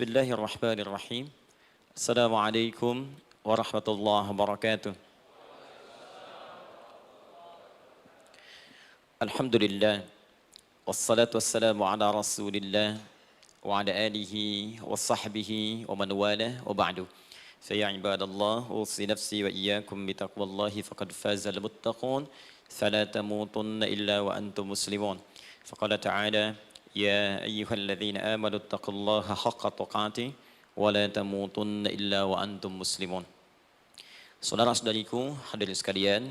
Bismillahirrahmanirrahim. Assalamualaikum warahmatullahi wabarakatuh. Alhamdulillah. Wassalatu wassalamu ala rasulillah wa ala alihi wa sahbihi wa man wala wa ba'du. Faya ibadallah, usi nafsi wa iyyakum bitaqwallahi faqad fazal muttaqun. Fala tamutunna illa wa antum muslimun. Faqala ta'ala, ya ayyuhalladzina amanu taqullaha haqqa tuqatih wa la tamutunna illa wa antum muslimun. Saudara-saudariku hadirin sekalian,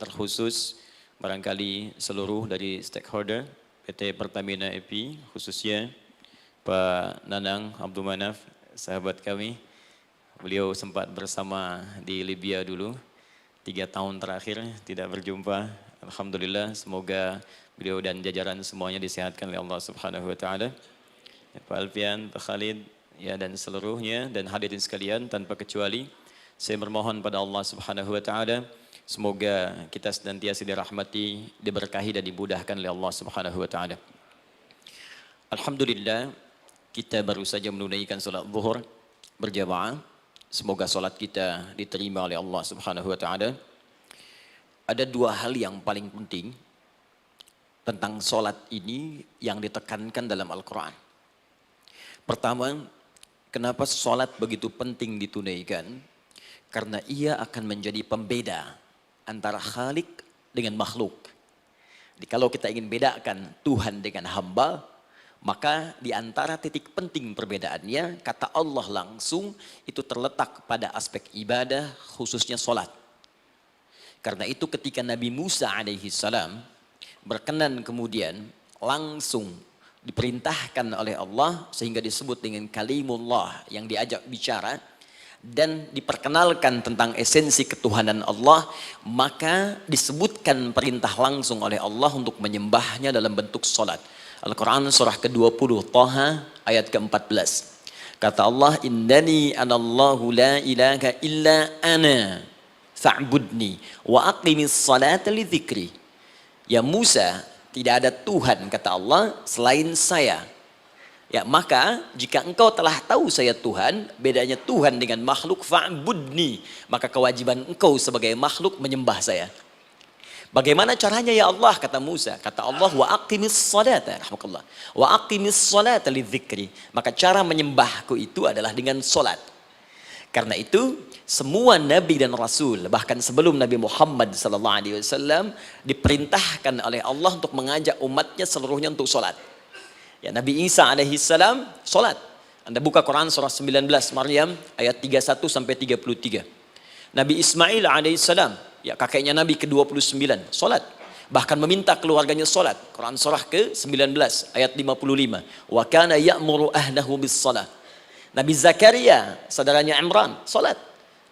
terkhusus barangkali seluruh dari stakeholder PT Pertamina EP, khususnya Pak Nanang Abdul Manaf, sahabat kami. Beliau sempat bersama di Libya dulu, 3 tahun terakhir tidak berjumpa. Alhamdulillah, semoga beliau dan jajaran semuanya disehatkan oleh Allah Subhanahu wa taala. Ya, Pak Alfian, Pak Khalid, ya dan seluruhnya dan hadirin sekalian tanpa kecuali, saya bermohon pada Allah Subhanahu wa taala semoga kita senantiasa dirahmati, diberkahi dan dimudahkan oleh Allah Subhanahu wa taala. Alhamdulillah, kita baru saja menunaikan salat zuhur berjamaah. Semoga salat kita diterima oleh Allah Subhanahu wa taala. Ada 2 hal yang paling penting tentang solat ini yang ditekankan dalam Al-Quran. Pertama, kenapa solat begitu penting ditunaikan? Karena ia akan menjadi pembeda antara Khalik dengan makhluk. Jadi kalau kita ingin bedakan Tuhan dengan hamba, maka di antara titik penting perbedaannya, kata Allah langsung itu terletak pada aspek ibadah, khususnya solat. Karena itu ketika Nabi Musa alaihi salam berkenan kemudian langsung diperintahkan oleh Allah sehingga disebut dengan kalimullah yang diajak bicara dan diperkenalkan tentang esensi ketuhanan Allah, maka disebutkan perintah langsung oleh Allah untuk menyembahnya dalam bentuk salat. Al-Quran surah ke-20 Taha ayat ke-14. Kata Allah, innani anallahu la ilaha illa ana fa'budni wa aqimis salata li dzikri. Ya Musa, tidak ada Tuhan kata Allah selain saya. Ya maka jika engkau telah tahu saya Tuhan, bedanya Tuhan dengan makhluk, fa'budni, maka kewajiban engkau sebagai makhluk menyembah saya. Bagaimana caranya ya Allah, kata Musa? Kata Allah, wa aqimis salata, rahmatullah, wa aqimis salata li dzikri. Maka cara menyembahku itu adalah dengan salat. Karena itu semua nabi dan rasul, bahkan sebelum Nabi Muhammad SAW, diperintahkan oleh Allah untuk mengajak umatnya seluruhnya untuk sholat. Ya, Nabi Isa alaihissalam sholat. Anda buka Quran surah 19 Maryam ayat 31 sampai 33. Nabi Ismail alaihissalam, ya kakeknya Nabi ke-29, sholat. Bahkan meminta keluarganya sholat. Quran surah ke-19 ayat 55. Wa kana ya'muru ahlahu bis salah. Nabi Zakaria, saudaranya Imran, salat.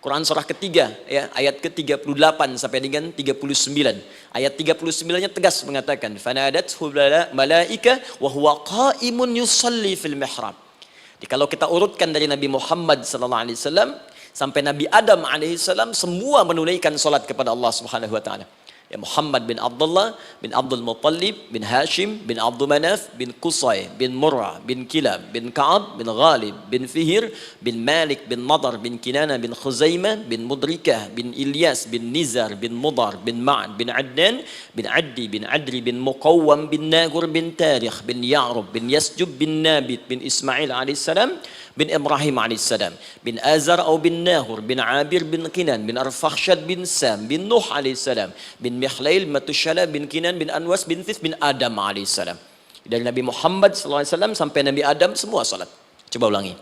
Quran surah ketiga, ya, ayat ke-38 sampai dengan 39. Ayat 39-nya tegas mengatakan, "Fanadathu malaika wa huwa qa'imun yusalli fil mihrab." Jadi kalau kita urutkan dari Nabi Muhammad sallallahu alaihi wasallam sampai Nabi Adam alaihi salam, semua menunaikan salat kepada Allah Subhanahu wa taala. Ya Muhammad bin Abdullah bin Abdul Muttalib bin Hashim bin Abdul Manaf bin Qusay bin Murrah bin Kilab bin Ka'ab bin Ghalib bin Fihir bin Malik bin Nadar bin Kinana bin Khuzaimah bin Mudrikah bin Ilyas bin Nizar bin Mudar bin Ma'ad bin Adnan bin Addi bin Adri bin Muqawwam bin Nagur bin Tarikh bin Ya'rub bin Yasjub bin Nabit bin Ismail alaihissalam bin Ibrahim alaihissalam bin Azar atau bin Nahur bin Abir bin Kinan bin Arfakhshad bin Sam bin Nuh alaihissalam bin Mihlail Matushala bin Kinan bin Anwas bin Thith bin Adam alaihissalam. Dari Nabi Muhammad SAW sampai Nabi Adam semua salat. Coba ulangi.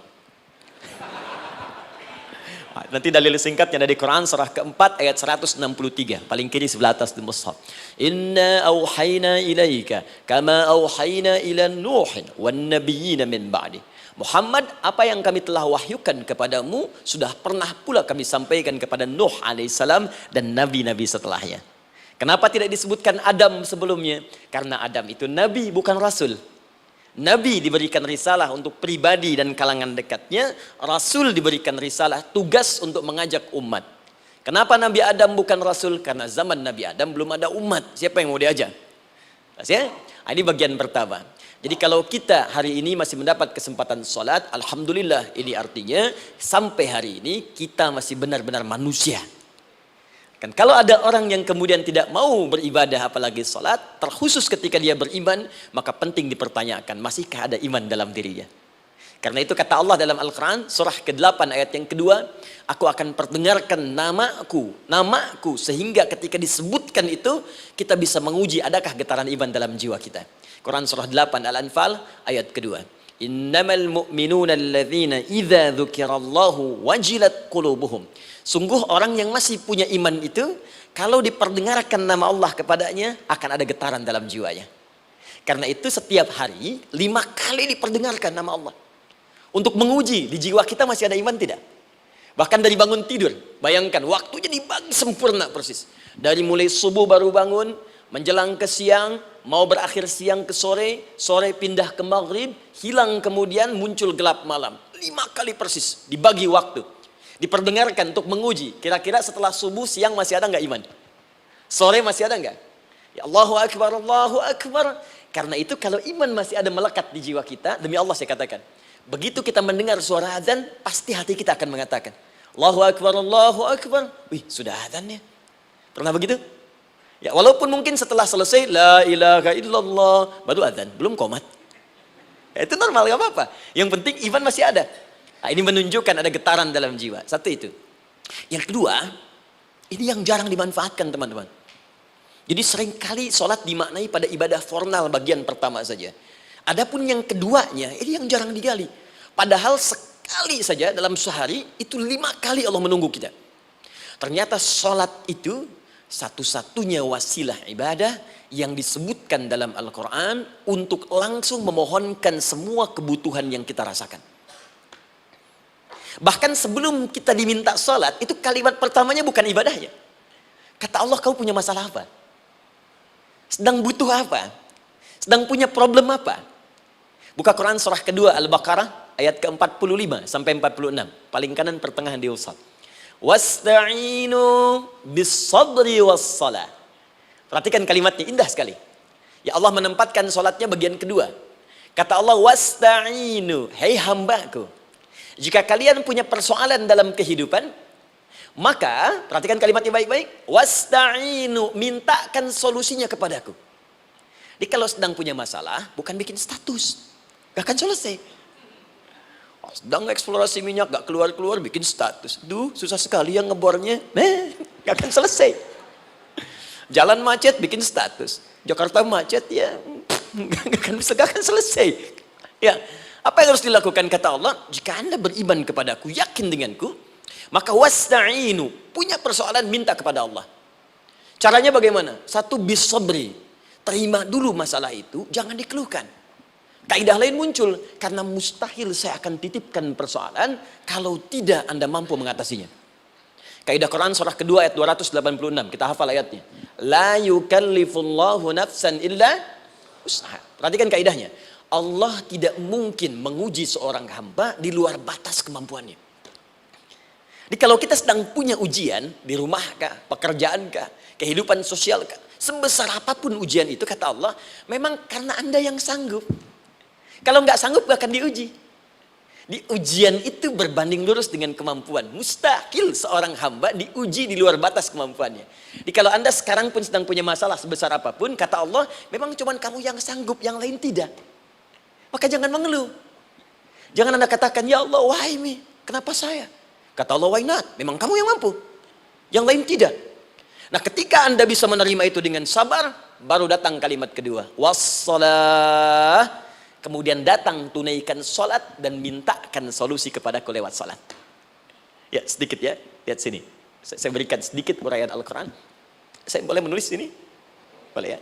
Nanti dalil singkatnya dari Quran surah keempat ayat 163, paling kiri sebelah atas di mushaf. Inna auhayna ilaika kama auhayna ila Nuhin wan nabiyina min ba'di. Muhammad, apa yang kami telah wahyukan kepadamu sudah pernah pula kami sampaikan kepada Nuh alaihissalam dan nabi-nabi setelahnya. Kenapa tidak disebutkan Adam sebelumnya? Karena Adam itu nabi bukan rasul. Nabi diberikan risalah untuk pribadi dan kalangan dekatnya, rasul diberikan risalah tugas untuk mengajak umat. Kenapa Nabi Adam bukan rasul? Karena zaman Nabi Adam belum ada umat. Siapa yang mau diajak? Ya? Ini bagian pertama. Jadi kalau kita hari ini masih mendapat kesempatan sholat, alhamdulillah, ini artinya sampai hari ini kita masih benar-benar manusia. Kan kalau ada orang yang kemudian tidak mau beribadah apalagi sholat, terkhusus ketika dia beriman, maka penting dipertanyakan, masihkah ada iman dalam dirinya? Karena itu kata Allah dalam Al-Quran, surah ke-8 ayat yang kedua, aku akan perdengarkan namaku, sehingga ketika disebutkan itu, kita bisa menguji adakah getaran iman dalam jiwa kita. Quran surah 8 Al-Anfal ayat kedua. Innamal mu'minuna alladzina idza dzukirallahu wajilat qulubuhum. Sungguh orang yang masih punya iman itu, kalau diperdengarkan nama Allah kepadanya, akan ada getaran dalam jiwanya. Karena itu setiap hari 5 kali diperdengarkan nama Allah. Untuk menguji di jiwa kita masih ada iman tidak? Bahkan dari bangun tidur, bayangkan waktunya dibagi sempurna persis. Dari mulai subuh baru bangun, menjelang ke siang, mau berakhir siang ke sore, sore pindah ke maghrib, hilang kemudian muncul gelap malam. 5 kali persis dibagi waktu. Diperdengarkan untuk menguji, kira-kira setelah subuh siang masih ada nggak iman? Sore masih ada nggak? Ya Allahu Akbar, Allahu Akbar. Karena itu kalau iman masih ada melekat di jiwa kita, demi Allah saya katakan, begitu kita mendengar suara azan, pasti hati kita akan mengatakan, Allahu Akbar, Allahu Akbar. Wih, sudah azannya. Pernah begitu? Ya, walaupun mungkin setelah selesai, La ilaha illallah, baru azan, belum qomat. Ya, itu normal, gak apa-apa. Yang penting iman masih ada. Nah, ini menunjukkan ada getaran dalam jiwa. Satu itu. Yang kedua, ini yang jarang dimanfaatkan teman-teman. Jadi seringkali sholat dimaknai pada ibadah formal bagian pertama saja. Adapun yang keduanya, ini yang jarang digali. Padahal sekali saja dalam sehari, itu 5 kali Allah menunggu kita. Ternyata sholat itu satu-satunya wasilah ibadah yang disebutkan dalam Al-Quran untuk langsung memohonkan semua kebutuhan yang kita rasakan. Bahkan sebelum kita diminta sholat, itu kalimat pertamanya bukan ibadahnya. Kata Allah, kau punya masalah apa? Sedang butuh apa? Sedang punya problem apa? Buka Quran surah kedua Al-Baqarah ayat ke-45 sampai 46. Paling kanan pertengahan di usad. Wasta'inu bis-sabri was-salah. Perhatikan kalimatnya, indah sekali. Ya Allah menempatkan sholatnya bagian kedua. Kata Allah, wasta'inu, hei hambaku, jika kalian punya persoalan dalam kehidupan, maka, perhatikan kalimatnya baik-baik, wasta'inu, mintakan solusinya kepadaku. Jadi kalau sedang punya masalah, bukan bikin status, gak akan selesai. Sedang eksplorasi minyak, gak keluar-keluar, bikin status. Duh, susah sekali yang ngebornya, gak akan selesai. Jalan macet, bikin status. Jakarta macet, ya, gak akan selesai. Ya, apa yang harus dilakukan kata Allah? Jika Anda beriman kepadaku, yakin denganku, maka wasta'inu, punya persoalan minta kepada Allah. Caranya bagaimana? Satu, bis-sabri, terima dulu masalah itu, jangan dikeluhkan. Kaidah lain muncul, karena mustahil saya akan titipkan persoalan kalau tidak Anda mampu mengatasinya. Kaidah Quran surah kedua ayat 286, kita hafal ayatnya. La yukallifullahu nafsan illa usaha. Perhatikan kaidahnya. Allah tidak mungkin menguji seorang hamba di luar batas kemampuannya. Jadi kalau kita sedang punya ujian di rumah kah, pekerjaan kah, kehidupan sosial kah, sebesar apapun ujian itu kata Allah, memang karena Anda yang sanggup. Kalau nggak sanggup gak akan diuji. Di ujian itu berbanding lurus dengan kemampuan. Mustahil seorang hamba diuji di luar batas kemampuannya. Jadi kalau Anda sekarang pun sedang punya masalah sebesar apapun, kata Allah, memang cuma kamu yang sanggup, yang lain tidak. Maka jangan mengeluh. Jangan Anda katakan, ya Allah, why me? Kenapa saya? Kata Allah, why not? Memang kamu yang mampu. Yang lain tidak. Nah, ketika Anda bisa menerima itu dengan sabar, baru datang kalimat kedua. Wassalah. Kemudian datang tunaikan sholat dan mintakan solusi kepadaku lewat sholat. Ya, sedikit ya. Lihat sini. Saya berikan sedikit uraian Al-Quran. Saya boleh menulis sini? Boleh ya?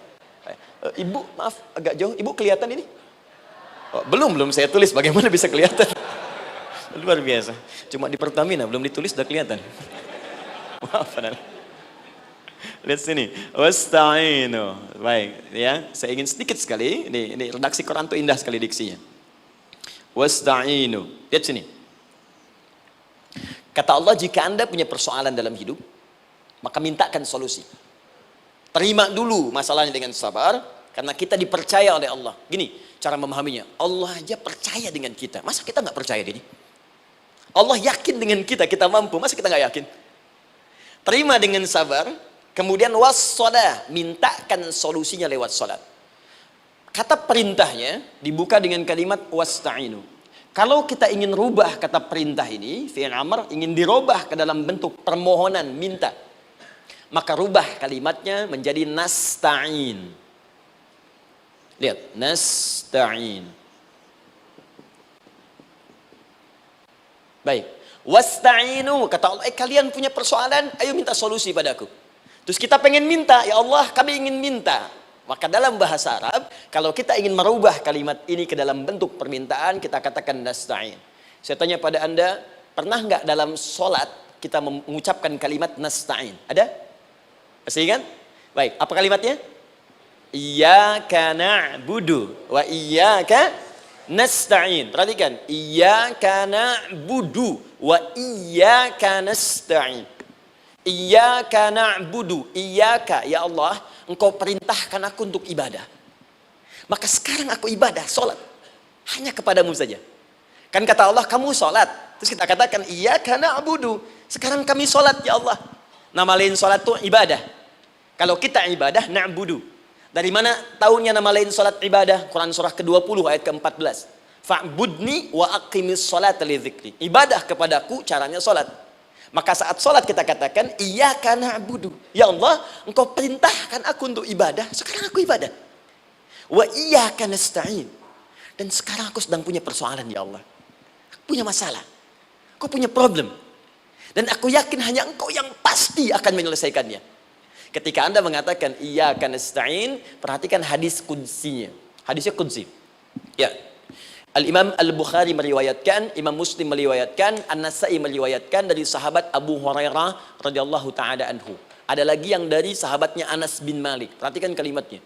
Ibu, maaf, agak jauh. Ibu kelihatan ini? Oh, belum saya tulis, bagaimana bisa kelihatan? Luar biasa. Cuma di Pertamina belum ditulis udah kelihatan. Maaf, lihat sini. Wasta'inu. Baik, ya. Saya ingin sedikit sekali. Ini redaksi Quran itu indah sekali diksinya. Wasta'inu. Lihat sini. Kata Allah, jika Anda punya persoalan dalam hidup, maka mintakan solusi. Terima dulu masalahnya dengan sabar, karena kita dipercaya oleh Allah. Gini, cara memahaminya. Allah aja percaya dengan kita. Masa kita nggak percaya diri? Allah yakin dengan kita, kita mampu. Masa kita nggak yakin? Terima dengan sabar. Kemudian wassalah, mintakan solusinya lewat salat. Kata perintahnya dibuka dengan kalimat wasta'inu. Kalau kita ingin rubah kata perintah ini, fi'il amr, ingin dirubah ke dalam bentuk permohonan, minta, maka rubah kalimatnya menjadi nasta'in. Lihat, nasta'in. Baik. Wasta'inu, kata Allah, kalian punya persoalan, ayo minta solusi padaku. Terus kita pengen minta, ya Allah, kami ingin minta. Maka dalam bahasa Arab, kalau kita ingin merubah kalimat ini ke dalam bentuk permintaan, kita katakan nasta'in. Saya tanya pada Anda, pernah nggak dalam sholat kita mengucapkan kalimat nasta'in? Ada? Masih ingat? Baik, apa kalimatnya? Iyyaka na'budu wa iyyaka nasta'in. Perhatikan, iyyaka na'budu wa iyyaka nasta'in. Iyyaka na'budu, iyyaka, ya Allah, Engkau perintahkan aku untuk ibadah. Maka sekarang aku ibadah, sholat. Hanya kepadamu saja. Kan kata Allah, kamu sholat. Terus kita katakan, iyyaka na'budu. Sekarang kami sholat, ya Allah. Nama lain sholat itu ibadah. Kalau kita ibadah, na'budu. Dari mana tahunnya nama lain sholat ibadah? Quran surah ke-20 ayat ke-14. Fa'budni wa aqimis sholata li dzikri. Ibadah kepadaku, caranya sholat. Maka saat sholat kita katakan, iyyaka na'budu. Ya Allah, Engkau perintahkan aku untuk ibadah. Sekarang aku ibadah. Wa iyyaka nasta'in. Dan sekarang aku sedang punya persoalan, ya Allah. Aku punya masalah. Aku punya problem. Dan aku yakin hanya Engkau yang pasti akan menyelesaikannya. Ketika Anda mengatakan, iyyaka nasta'in, perhatikan hadis qudsinya. Hadisnya qudsi. Ya. Al-Imam Al-Bukhari meriwayatkan, Imam Muslim meriwayatkan, An-Nasai meriwayatkan dari sahabat Abu Hurairah radhiyallahu taala anhu. Ada lagi yang dari sahabatnya Anas bin Malik. Perhatikan kalimatnya.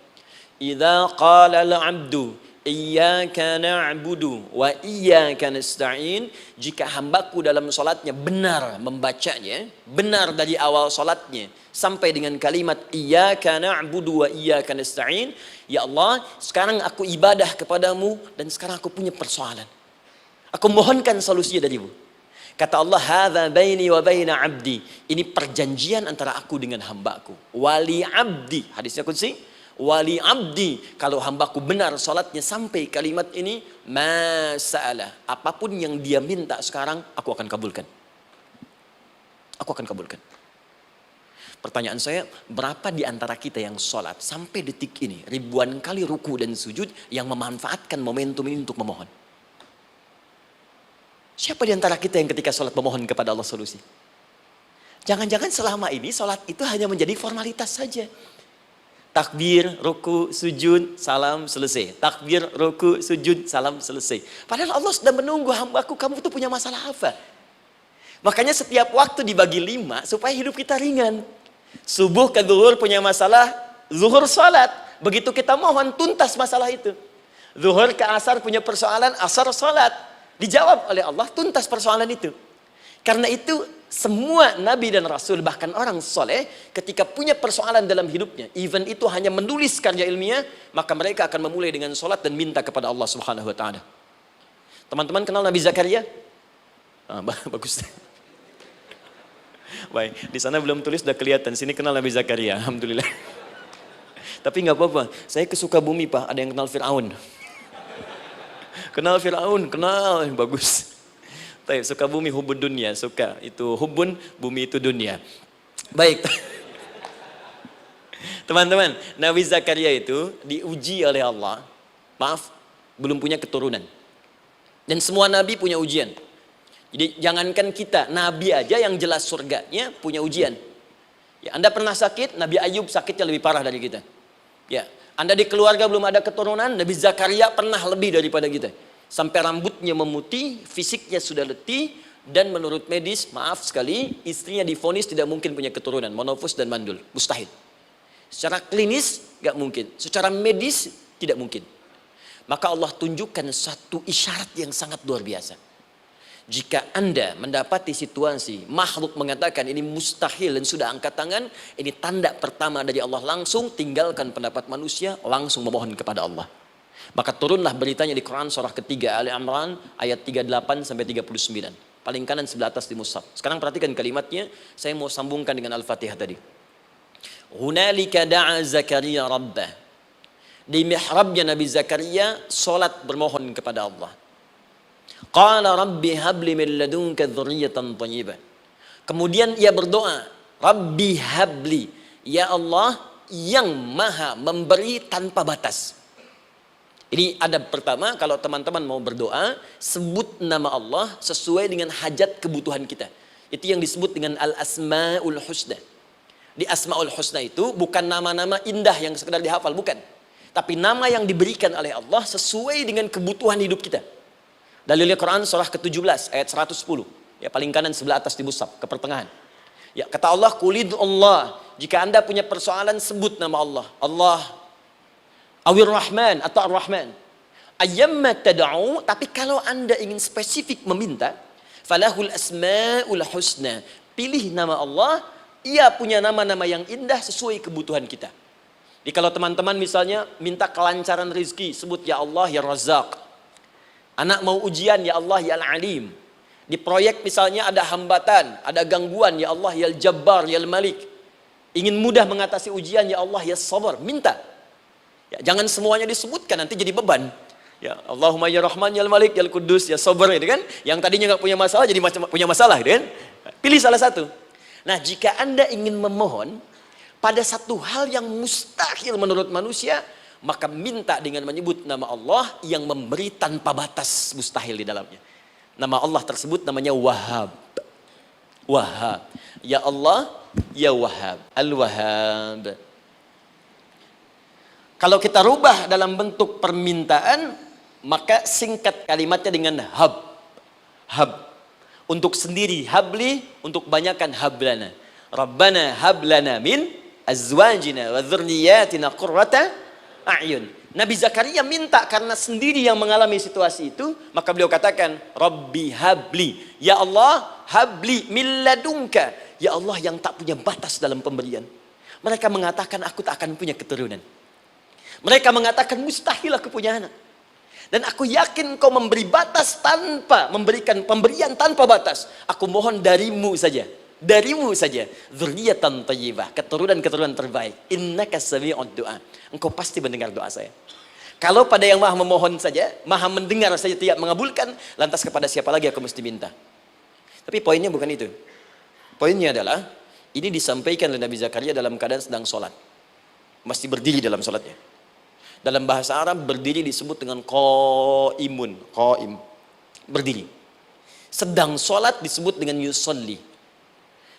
Idza qala al-'abdu iyyaka na'budu wa iyyaka nasta'in, jika hambaku dalam salatnya benar membacanya, benar dari awal salatnya sampai dengan kalimat iyyaka na'budu wa iyyaka nasta'in, ya Allah, sekarang aku ibadah kepadamu dan sekarang aku punya persoalan. Aku mohonkan solusinya darimu. Kata Allah, hadza baini wa baina 'abdi. Ini perjanjian antara aku dengan hambaku. Wali 'abdi. Hadisnya qudsi. Wali 'abdi, kalau hambaku benar salatnya sampai kalimat ini, masalah, apapun yang dia minta sekarang, aku akan kabulkan. Aku akan kabulkan. Pertanyaan saya, berapa di antara kita yang sholat sampai detik ini, ribuan kali ruku dan sujud, yang memanfaatkan momentum ini untuk memohon? Siapa di antara kita yang ketika sholat memohon kepada Allah solusi? Jangan-jangan selama ini sholat itu hanya menjadi formalitas saja. Takbir, ruku, sujud, salam, selesai. Takbir, ruku, sujud, salam, selesai. Padahal Allah sudah menunggu hambaku, kamu tuh punya masalah apa? Makanya setiap waktu dibagi 5 supaya hidup kita ringan. Subuh ke zuhur punya masalah, zuhur salat. Begitu kita mohon, tuntas masalah itu. Zuhur ke asar punya persoalan, asar salat. Dijawab oleh Allah, tuntas persoalan itu. Karena itu semua nabi dan rasul, bahkan orang soleh, ketika punya persoalan dalam hidupnya, even itu hanya menulis karya ilmiah, maka mereka akan memulai dengan sholat dan minta kepada Allah Subhanahu Wa Taala. Teman-teman kenal Nabi Zakaria? Bagus. Baik, di sana belum tulis, sudah kelihatan. Sini kenal Nabi Zakaria, alhamdulillah. Tapi nggak apa-apa. Saya ke Sukabumi, Pak. Ada yang kenal Fir'aun. Kenal Fir'aun, kenal, bagus. Sukabumi hubun dunia, suka itu hubun, bumi itu dunia. Baik. Teman-teman, Nabi Zakaria itu diuji oleh Allah. Maaf, belum punya keturunan. Dan semua nabi punya ujian. Jadi jangankan kita, nabi aja yang jelas surganya punya ujian. Ya, Anda pernah sakit, Nabi Ayub sakitnya lebih parah dari kita. Ya, Anda di keluarga belum ada keturunan, Nabi Zakaria pernah lebih daripada kita. Sampai rambutnya memutih, fisiknya sudah letih, dan menurut medis, maaf sekali, istrinya divonis tidak mungkin punya keturunan, monofus dan mandul, mustahil. Secara klinis, gak mungkin. Secara medis, tidak mungkin. Maka Allah tunjukkan satu isyarat yang sangat luar biasa. Jika Anda mendapati situasi, makhluk mengatakan ini mustahil dan sudah angkat tangan, ini tanda pertama dari Allah, langsung tinggalkan pendapat manusia, langsung memohon kepada Allah. Maka turunlah beritanya di Quran surah ketiga Ali Imran ayat 38 sampai 39. Paling kanan sebelah atas di mushaf. Sekarang perhatikan kalimatnya, saya mau sambungkan dengan Al-Fatihah tadi. Hunalika da'a Zakaria rabbah. Di mihrabnya Nabi Zakaria salat bermohon kepada Allah. Qala rabbi habli min ladunka dzurriyyatan thayyibah. Kemudian ia berdoa, Rabbi habli, ya Allah yang maha memberi tanpa batas. Ini adab pertama, kalau teman-teman mau berdoa, sebut nama Allah sesuai dengan hajat kebutuhan kita. Itu yang disebut dengan al-asma'ul husna. Di asma'ul husna itu bukan nama-nama indah yang sekedar dihafal, bukan. Tapi nama yang diberikan oleh Allah sesuai dengan kebutuhan hidup kita. Dalilnya Quran surah ke-17 ayat 110. Ya, paling kanan sebelah atas di mushaf, ke pertengahan. Ya, kata Allah, Qulid Allah. Jika Anda punya persoalan, sebut nama Allah. Allah Awir Rahman atau Ar-Rahman. Ayyamma tad'u, tapi kalau Anda ingin spesifik meminta, falahul asmaul husna. Pilih nama Allah, ia punya nama-nama yang indah sesuai kebutuhan kita. Jadi kalau teman-teman misalnya minta kelancaran rezeki, sebut ya Allah ya Razzaq. Anak mau ujian, ya Allah ya Al-Alim. Di proyek misalnya ada hambatan, ada gangguan, ya Allah ya Al-Jabbar ya Al-Malik. Ingin mudah mengatasi ujian, ya Allah ya Sabar. Minta. Ya, jangan semuanya disebutkan, nanti jadi beban. Ya, Allahumma ya Rahman ya Al-Malik ya Al-Quddus ya Sabar, gitu kan? Yang tadinya nggak punya masalah jadi punya masalah, gitu kan? Pilih salah satu. Nah, jika Anda ingin memohon pada satu hal yang mustahil menurut manusia, maka minta dengan menyebut nama Allah yang memberi tanpa batas, mustahil di dalamnya. Nama Allah tersebut namanya Wahhab. Wahhab. Ya Allah, ya Wahhab. Al-Wahhab. Kalau kita rubah dalam bentuk permintaan, maka singkat kalimatnya dengan hab. Hab. Untuk sendiri habli, untuk banyakkan hablana. Rabbana hablana min azwajina wa dzurriyyatina qurrata a'yun. Nabi Zakaria minta karena sendiri yang mengalami situasi itu, maka beliau katakan, Rabbi habli. Ya Allah, habli min ladunka. Ya Allah yang tak punya batas dalam pemberian. Mereka mengatakan aku tak akan punya keturunan. Mereka mengatakan mustahil aku punya anak. Dan aku yakin kau memberi batas tanpa memberikan pemberian tanpa batas. Aku mohon darimu saja. Darimu saja. Dzurriyyatan thayyibah, keturunan-keturunan terbaik. Innaka sami'ud du'a. Engkau pasti mendengar doa saya. Kalau pada yang maha memohon saja, maha mendengar saja tidak mengabulkan, lantas kepada siapa lagi aku mesti minta? Tapi poinnya bukan itu. Poinnya adalah ini disampaikan oleh Nabi Zakaria dalam keadaan sedang sholat. Masih berdiri dalam sholatnya. Dalam bahasa Arab berdiri disebut dengan qaimun, qaim, berdiri. Sedang sholat disebut dengan yusolli.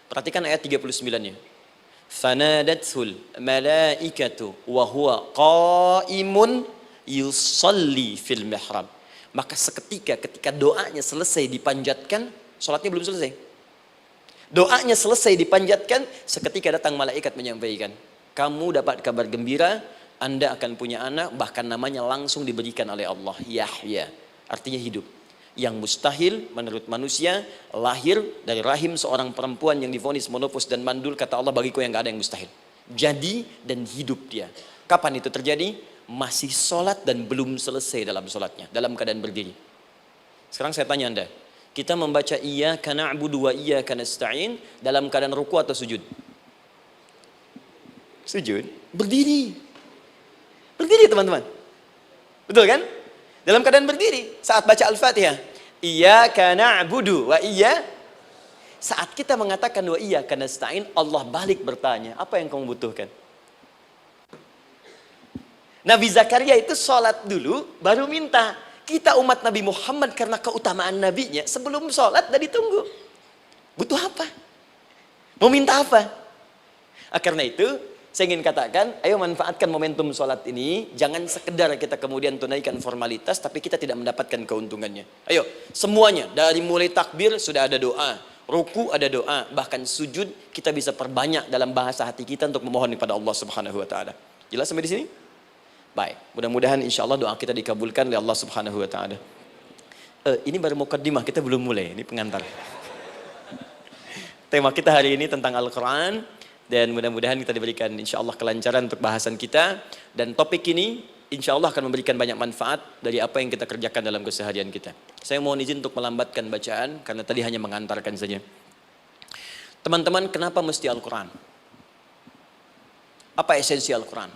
Perhatikan ayat 39-nya. Fanadatul malaikatu wa huwa qaimun yusolli fil mihrab. Maka seketika ketika doanya selesai dipanjatkan, sholatnya belum selesai. Doanya selesai dipanjatkan, seketika datang malaikat menyampaikan, kamu dapat kabar gembira, Anda akan punya anak, bahkan namanya langsung diberikan oleh Allah, Yahya, artinya hidup. Yang mustahil menurut manusia, lahir dari rahim seorang perempuan yang divonis monopos dan mandul, kata Allah, bagiku yang gak ada yang mustahil. Jadi dan hidup dia. Kapan itu terjadi? Masih sholat dan belum selesai dalam sholatnya, dalam keadaan berdiri. Sekarang saya tanya Anda, kita membaca iyyaka na'budu wa iyyaka nasta'in dalam keadaan ruku atau sujud? Sujud, berdiri. Berdiri teman-teman. Betul kan? Dalam keadaan berdiri saat baca Al-Fatihah. Iyyaka na'budu wa saat kita mengatakan wa iyyaka nasta'in, Allah balik bertanya, apa yang kamu butuhkan? Nabi Zakaria itu sholat dulu baru minta. Kita umat Nabi Muhammad karena keutamaan nabinya, sebelum sholat udah ditunggu. Butuh apa? Mau minta apa? Karena itu saya ingin katakan, ayo manfaatkan momentum sholat ini. Jangan sekedar kita kemudian tunaikan formalitas, tapi kita tidak mendapatkan keuntungannya. Ayo, semuanya. Dari mulai takbir sudah ada doa. Ruku ada doa. Bahkan sujud kita bisa perbanyak dalam bahasa hati kita untuk memohon kepada Allah Subhanahu Wa Taala. Jelas sampai di sini? Baik. Mudah-mudahan insya Allah doa kita dikabulkan oleh Allah Subhanahu Wa Taala. Ini baru mukaddimah, kita belum mulai. Ini pengantar. Tema kita hari ini tentang Al-Quran. Dan mudah-mudahan kita diberikan insya Allah kelancaran untuk bahasan kita. Dan topik ini insya Allah akan memberikan banyak manfaat dari apa yang kita kerjakan dalam keseharian kita. Saya mohon izin untuk melambatkan bacaan, karena tadi hanya mengantarkan saja. Teman-teman, kenapa mesti Al-Quran? Apa esensi Al-Quran?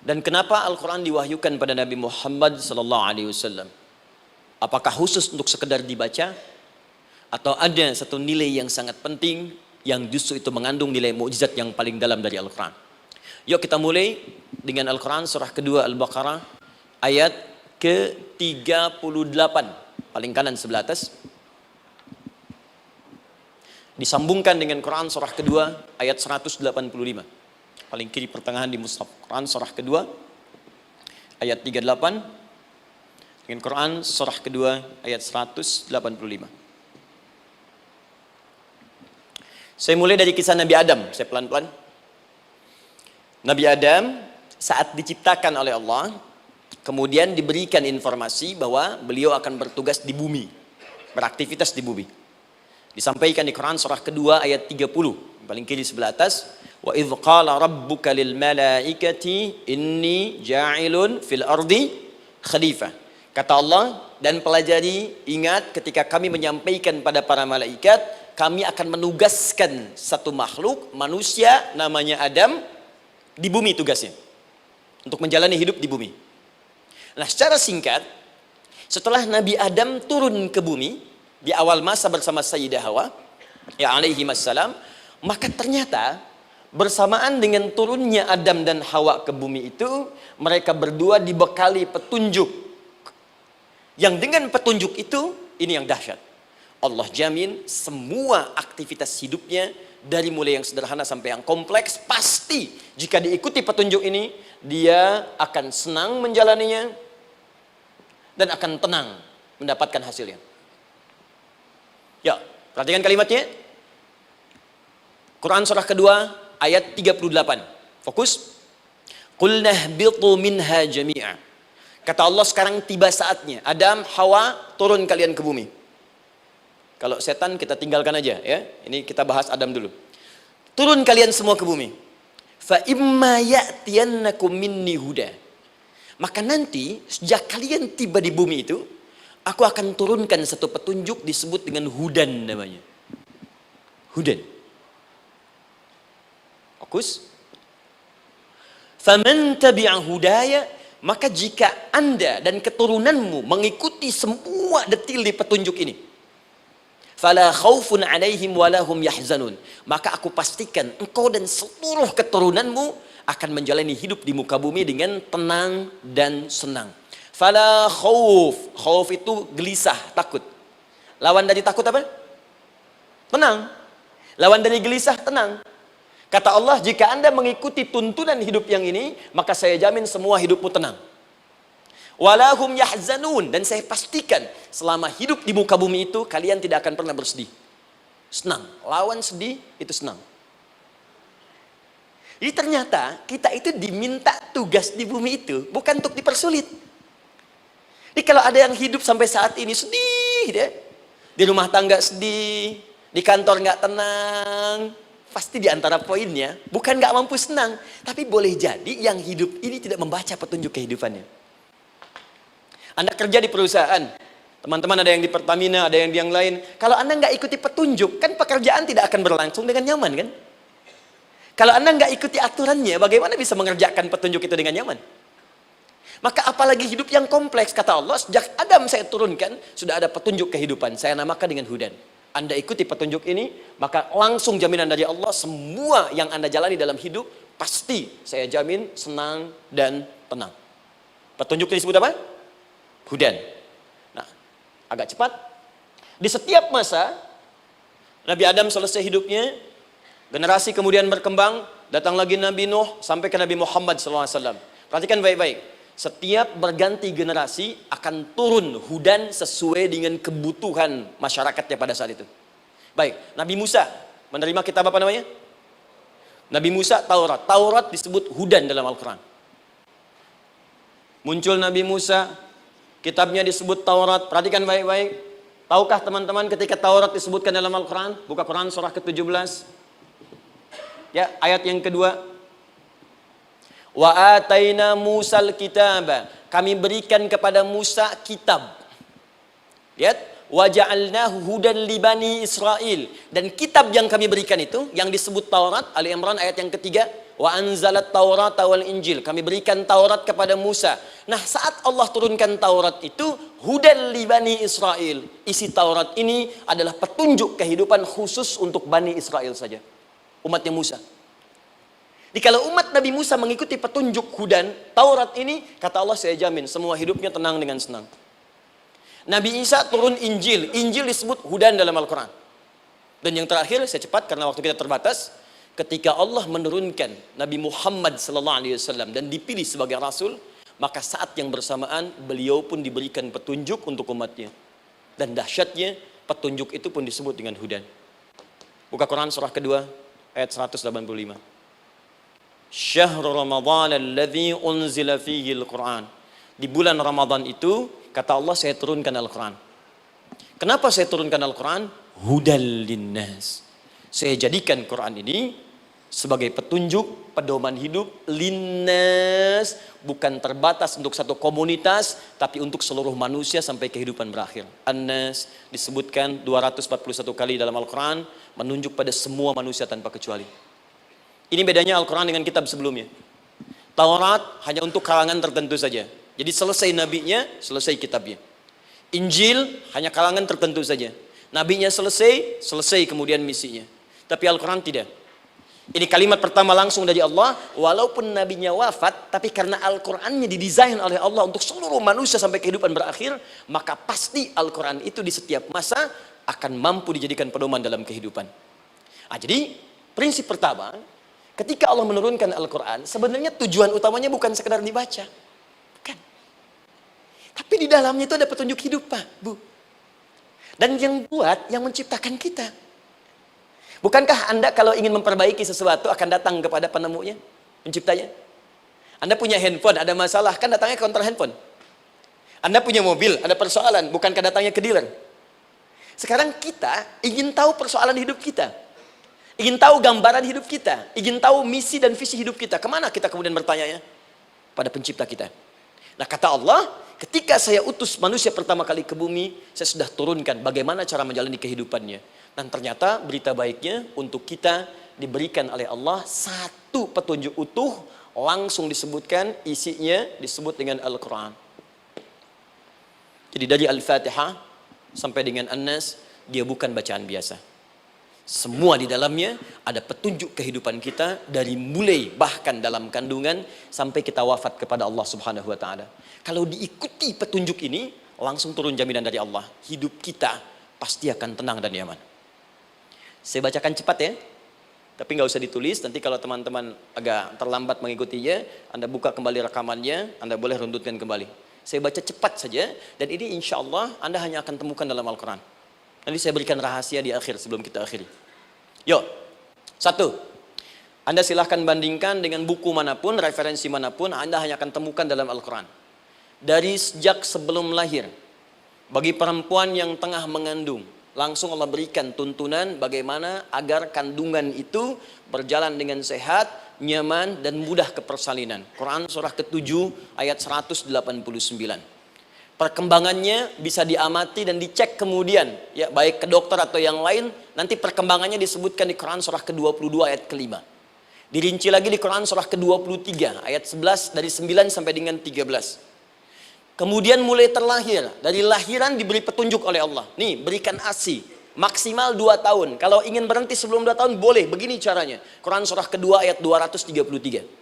Dan kenapa Al-Quran diwahyukan pada Nabi Muhammad SAW? Apakah khusus untuk sekedar dibaca? Atau ada satu nilai yang sangat penting yang justru itu mengandung nilai mukjizat yang paling dalam dari Al-Quran? Yuk kita mulai dengan Al-Quran surah kedua Al-Baqarah ayat ke-38, paling kanan sebelah atas. Disambungkan dengan Quran surah kedua ayat 185, paling kiri pertengahan di mushaf. Quran surah kedua ayat 38 dengan Quran surah kedua ayat 185. Saya mulai dari kisah Nabi Adam, saya pelan-pelan. Nabi Adam saat diciptakan oleh Allah, kemudian diberikan informasi bahwa beliau akan bertugas di bumi, beraktivitas di bumi. Disampaikan di Quran surah kedua ayat 30, paling kiri sebelah atas. Wa idh qala rabbuka lil malaikati inni ja'ilun fil ardi khalifah. Kata Allah, dan pelajari, ingat ketika kami menyampaikan pada para malaikat, kami akan menugaskan satu makhluk, manusia namanya Adam, di bumi tugasnya, untuk menjalani hidup di bumi. Nah, secara singkat, setelah Nabi Adam turun ke bumi di awal masa bersama Sayyidah Hawa, ya alaihi wassalam, maka ternyata bersamaan dengan turunnya Adam dan Hawa ke bumi itu, mereka berdua dibekali petunjuk. Yang dengan petunjuk itu, ini yang dahsyat. Allah jamin semua aktivitas hidupnya, dari mulai yang sederhana sampai yang kompleks, pasti jika diikuti petunjuk ini, dia akan senang menjalaninya dan akan tenang mendapatkan hasilnya. Ya, perhatikan kalimatnya. Quran surah kedua ayat 38. Fokus. Qul nahbitu minha jami'a. Kata Allah, sekarang tiba saatnya. Adam, Hawa, turun kalian ke bumi. Kalau setan kita tinggalkan aja ya. Ini kita bahas Adam dulu. Turun kalian semua ke bumi. Fa imma ya'tiyannakum minni huda. Maka nanti sejak kalian tiba di bumi itu, aku akan turunkan satu petunjuk disebut dengan hudan namanya. Hudan. Fokus. Faman tabi'a hudaya, maka jika Anda dan keturunanmu mengikuti semua detil di petunjuk ini, fala khaufun alaihim walahum yahzanun, maka aku pastikan engkau dan seluruh keturunanmu akan menjalani hidup di muka bumi dengan tenang dan senang. Fala khauf, khauf itu gelisah, takut. Lawan dari takut apa? Tenang. Lawan dari gelisah, tenang. Kata Allah, jika Anda mengikuti tuntunan hidup yang ini, maka saya jamin semua hidupmu tenang. Walahum yahzanun, dan saya pastikan selama hidup di muka bumi itu kalian tidak akan pernah bersedih. Senang, lawan sedih itu senang. Jadi ternyata kita itu diminta tugas di bumi itu bukan untuk dipersulit. Jadi kalau ada yang hidup sampai saat ini sedih deh, di rumah tangga sedih, di kantor nggak tenang, pasti di antara poinnya bukan nggak mampu senang, tapi boleh jadi yang hidup ini tidak membaca petunjuk kehidupannya. Anda kerja di perusahaan, teman-teman ada yang di Pertamina, ada yang di yang lain. Kalau Anda nggak ikuti petunjuk, kan pekerjaan tidak akan berlangsung dengan nyaman kan? Kalau Anda nggak ikuti aturannya, bagaimana bisa mengerjakan petunjuk itu dengan nyaman? Maka apalagi hidup yang kompleks, kata Allah, sejak Adam saya turunkan, sudah ada petunjuk kehidupan, saya namakan dengan hudan. Anda ikuti petunjuk ini, maka langsung jaminan dari Allah, semua yang Anda jalani dalam hidup, pasti saya jamin senang dan tenang. Petunjuk ini disebut apa? Hudan. Nah, agak cepat. Di setiap masa Nabi Adam selesai hidupnya, generasi kemudian berkembang, datang lagi Nabi Nuh sampai ke Nabi Muhammad SAW. Perhatikan baik-baik. Setiap berganti generasi akan turun hudan sesuai dengan kebutuhan masyarakatnya pada saat itu. Baik, Nabi Musa menerima kitab apa namanya? Nabi Musa Taurat. Taurat disebut hudan dalam Al-Quran. Muncul Nabi Musa, kitabnya disebut Taurat. Perhatikan baik-baik. Tahukah teman-teman ketika Taurat disebutkan dalam Al-Quran? Buka Quran surah ke-17. Ya, ayat yang kedua. Wa ataina Musal kitaba. Kami berikan kepada Musa kitab. Lihat, wa ja'alnahu hudan li bani Israil. Dan kitab yang kami berikan itu, yang disebut Taurat, Ali Imran ayat yang ketiga, wa anzalat Taurata wal Injil. Kami berikan Taurat kepada Musa. Nah, saat Allah turunkan Taurat itu, hudan li bani Israil. Isi Taurat ini adalah petunjuk kehidupan khusus untuk Bani Israel saja. Umatnya Musa. Jadi kalau umat Nabi Musa mengikuti petunjuk hudan, Taurat ini, kata Allah, saya jamin semua hidupnya tenang dengan senang. Nabi Isa turun Injil. Injil disebut hudan dalam Al-Quran. Dan yang terakhir, saya cepat karena waktu kita terbatas. Ketika Allah menurunkan Nabi Muhammad SAW dan dipilih sebagai Rasul, maka saat yang bersamaan beliau pun diberikan petunjuk untuk umatnya. Dan dahsyatnya, petunjuk itu pun disebut dengan hudan. Buka Quran surah kedua, ayat 185. Syahrul Ramadhan alladhi unzila fihi al-Quran. Di bulan Ramadan itu, kata Allah, saya turunkan Al-Quran. Kenapa saya turunkan Al-Quran? Hudal linnas. Saya jadikan Quran ini sebagai petunjuk, pedoman hidup linnas, bukan terbatas untuk satu komunitas, tapi untuk seluruh manusia sampai kehidupan berakhir. An-Nas disebutkan 241 kali dalam Al-Quran, menunjuk pada semua manusia tanpa kecuali. Ini bedanya Al-Quran dengan kitab sebelumnya. Taurat hanya untuk kalangan tertentu saja. Jadi selesai nabinya, selesai kitabnya. Injil hanya kalangan tertentu saja. Nabinya selesai, selesai kemudian misinya. Tapi Al-Quran tidak. Ini kalimat pertama langsung dari Allah. Walaupun nabinya wafat, tapi karena Al-Qurannya didesain oleh Allah untuk seluruh manusia sampai kehidupan berakhir, maka pasti Al-Quran itu di setiap masa akan mampu dijadikan pedoman dalam kehidupan. Nah, jadi prinsip pertama, ketika Allah menurunkan Al-Quran, sebenarnya tujuan utamanya bukan sekedar dibaca. Bukan. Tapi di dalamnya itu ada petunjuk hidup, Pak, Bu. Dan yang buat, yang menciptakan kita. Bukankah Anda kalau ingin memperbaiki sesuatu akan datang kepada penemunya, penciptanya? Anda punya handphone, ada masalah, kan datangnya ke counter handphone. Anda punya mobil, ada persoalan, bukankah datangnya ke dealer? Sekarang kita ingin tahu persoalan hidup kita. Ingin tahu gambaran hidup kita. Ingin tahu misi dan visi hidup kita. Kemana kita kemudian bertanya? Pada pencipta kita. Nah, kata Allah, ketika saya utus manusia pertama kali ke bumi, saya sudah turunkan bagaimana cara menjalani kehidupannya. Dan ternyata berita baiknya untuk kita diberikan oleh Allah satu petunjuk utuh, langsung disebutkan, isinya disebut dengan Al-Quran. Jadi dari Al-Fatihah sampai dengan An-Nas, dia bukan bacaan biasa. Semua di dalamnya ada petunjuk kehidupan kita dari mulai bahkan dalam kandungan sampai kita wafat kepada Allah Subhanahu wa taala. Kalau diikuti petunjuk ini, langsung turun jaminan dari Allah. Hidup kita pasti akan tenang dan nyaman. Saya bacakan cepat ya. Tapi nggak usah ditulis, nanti kalau teman-teman agak terlambat mengikutinya, Anda buka kembali rekamannya, Anda boleh runtutkan kembali. Saya baca cepat saja, dan ini insya Allah Anda hanya akan temukan dalam Al-Quran. Nanti saya berikan rahasia di akhir sebelum kita akhiri. Yuk, satu, Anda silahkan bandingkan dengan buku manapun, referensi manapun, Anda hanya akan temukan dalam Al-Quran. Dari sejak sebelum lahir, bagi perempuan yang tengah mengandung, langsung Allah berikan tuntunan bagaimana agar kandungan itu berjalan dengan sehat, nyaman, dan mudah ke persalinan. Quran surah ke-7 ayat 189. Perkembangannya bisa diamati dan dicek kemudian, ya, baik ke dokter atau yang lain. Nanti perkembangannya disebutkan di Quran surah ke-22 ayat ke-5. Dirinci lagi di Quran surah ke-23 ayat 11 dari 9 sampai dengan 13. Kemudian mulai terlahir, dari lahiran diberi petunjuk oleh Allah. Nih, berikan ASI, maksimal 2 tahun. Kalau ingin berhenti sebelum 2 tahun, boleh, begini caranya. Quran surah kedua ayat 233.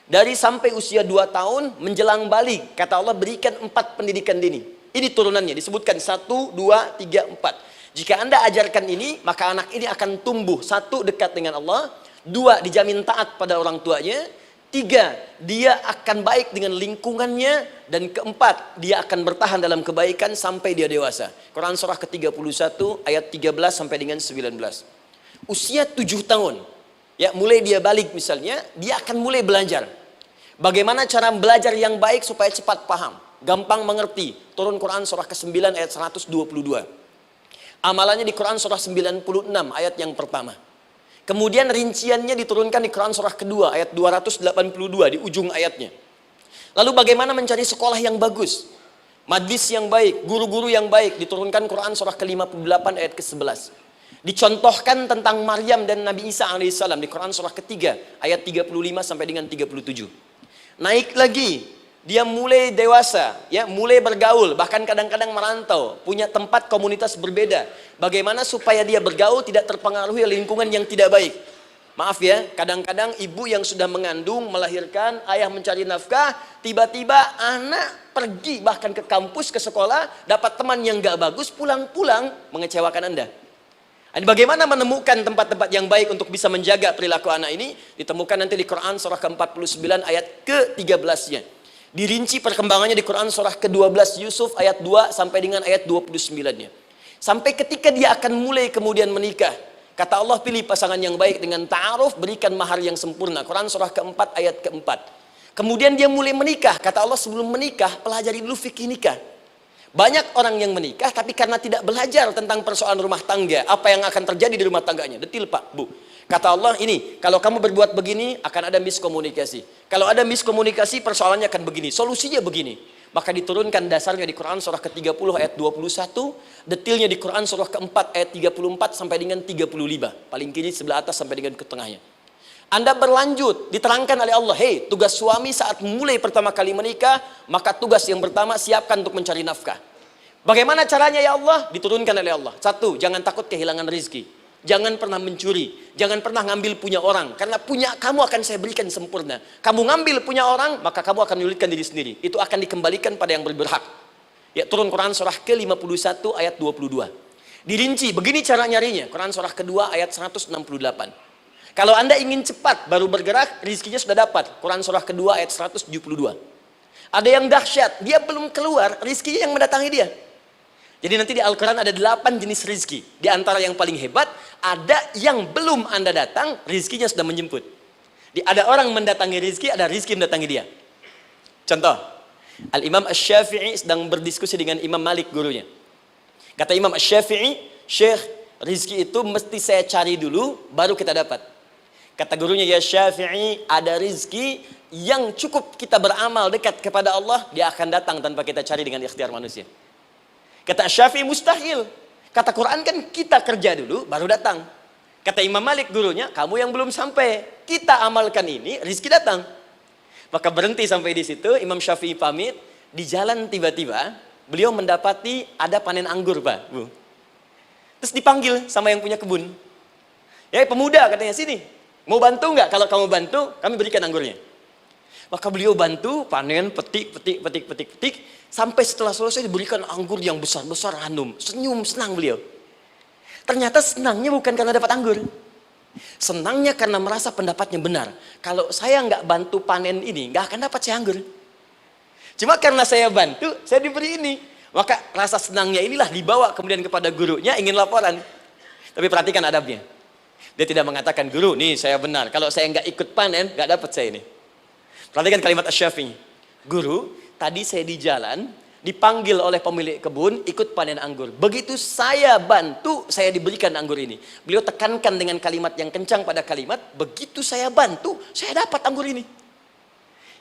Dari sampai usia 2 tahun, menjelang balik, kata Allah berikan 4 pendidikan dini. Ini turunannya, disebutkan 1, 2, 3, 4. Jika Anda ajarkan ini, maka anak ini akan tumbuh. 1, dekat dengan Allah. 2, dijamin taat pada orang tuanya. 3, dia akan baik dengan lingkungannya. Dan 4, dia akan bertahan dalam kebaikan sampai dia dewasa. Quran surah ke-31 ayat 13 sampai dengan 19. Usia 7 tahun, ya, mulai dia balik misalnya, dia akan mulai belajar. Bagaimana cara belajar yang baik supaya cepat paham, gampang mengerti. Turun Quran surah ke-9 ayat 122. Amalannya di Quran surah 96 ayat yang pertama. Kemudian rinciannya diturunkan di Quran surah kedua ayat 282 di ujung ayatnya. Lalu bagaimana mencari sekolah yang bagus, majlis yang baik, guru-guru yang baik, diturunkan Quran surah ke-58 ayat ke-11. Dicontohkan tentang Maryam dan Nabi Isa alaihissalam di Quran surah ketiga ayat 35 sampai dengan 37. Naik lagi, dia mulai dewasa, ya, mulai bergaul, bahkan kadang-kadang merantau, punya tempat komunitas berbeda. Bagaimana supaya dia bergaul tidak terpengaruhi lingkungan yang tidak baik. Maaf ya, kadang-kadang ibu yang sudah mengandung, melahirkan, ayah mencari nafkah, tiba-tiba anak pergi bahkan ke kampus, ke sekolah, dapat teman yang gak bagus, pulang-pulang mengecewakan Anda. Bagaimana menemukan tempat-tempat yang baik untuk bisa menjaga perilaku anak ini? Ditemukan nanti di Quran surah ke-49 ayat ke-13-nya. Dirinci perkembangannya di Quran surah ke-12 Yusuf ayat 2 sampai dengan ayat 29-nya. Sampai ketika dia akan mulai kemudian menikah, kata Allah, pilih pasangan yang baik dengan ta'aruf, berikan mahar yang sempurna. Quran surah ke-4 ayat ke-4. Kemudian dia mulai menikah, kata Allah, sebelum menikah pelajari dulu fikih nikah. Banyak orang yang menikah tapi karena tidak belajar tentang persoalan rumah tangga, apa yang akan terjadi di rumah tangganya. Detil Pak, Bu. Kata Allah, ini kalau kamu berbuat begini akan ada miskomunikasi. Kalau ada miskomunikasi persoalannya akan begini, solusinya begini. Maka diturunkan dasarnya di Quran surah ke-30 ayat 21, detilnya di Quran surah ke-4 ayat 34 sampai dengan 35. Paling kiri sebelah atas sampai dengan ke tengahnya. Anda berlanjut, diterangkan oleh Allah, hei, tugas suami saat mulai pertama kali menikah, maka tugas yang pertama siapkan untuk mencari nafkah. Bagaimana caranya ya Allah? Diturunkan oleh Allah. Satu, jangan takut kehilangan rezeki. Jangan pernah mencuri, jangan pernah ngambil punya orang, karena punya kamu akan saya berikan sempurna. Kamu ngambil punya orang, maka kamu akan menyulitkan diri sendiri. Itu akan dikembalikan pada yang berhak. Ya, turun Quran surah ke-51 ayat 22. Dirinci, begini cara nyarinya. Quran surah kedua ayat 168. Kalau Anda ingin cepat baru bergerak, rizkinya sudah dapat. Quran surah kedua ayat 172. Ada yang dahsyat, dia belum keluar, rizkinya yang mendatangi dia. Jadi nanti di Al-Quran ada 8 jenis rizki. Di antara yang paling hebat, ada yang belum Anda datang, rizkinya sudah menjemput. Ada orang mendatangi rizki, ada rizki mendatangi dia. Contoh, Al-Imam Asy-Syafi'i sedang berdiskusi dengan Imam Malik, gurunya. Kata Imam Asy-Syafi'i, Syekh, rizki itu mesti saya cari dulu, baru kita dapat. Kata gurunya, ya Syafi'i, ada rizki yang cukup kita beramal dekat kepada Allah, dia akan datang tanpa kita cari dengan ikhtiar manusia. Kata Syafi'i, mustahil. Kata Quran kan kita kerja dulu baru datang. Kata Imam Malik gurunya, kamu yang belum sampai, kita amalkan ini, rizki datang. Maka berhenti sampai di situ. Imam Syafi'i pamit. Di jalan tiba-tiba beliau mendapati ada panen anggur, Pak, Bu. Terus dipanggil sama yang punya kebun. Ya, pemuda, katanya, sini, mau bantu nggak? Kalau kamu bantu, kami berikan anggurnya. Maka beliau bantu, panen, petik. Sampai setelah selesai diberikan anggur yang besar-besar, hanum. Senyum, senang beliau. Ternyata senangnya bukan karena dapat anggur. Senangnya karena merasa pendapatnya benar. Kalau saya nggak bantu panen ini, nggak akan dapat saya anggur. Cuma karena saya bantu, saya diberi ini. Maka rasa senangnya inilah dibawa kemudian kepada gurunya, ingin laporan. Tapi perhatikan adabnya. Dia tidak mengatakan, guru, nih saya benar. Kalau saya nggak ikut panen, nggak dapat saya ini. Perhatikan kalimat Asy-Syafi'i. Guru, tadi saya di jalan, dipanggil oleh pemilik kebun, ikut panen anggur. Begitu saya bantu, saya diberikan anggur ini. Beliau tekankan dengan kalimat yang kencang pada kalimat, begitu saya bantu, saya dapat anggur ini.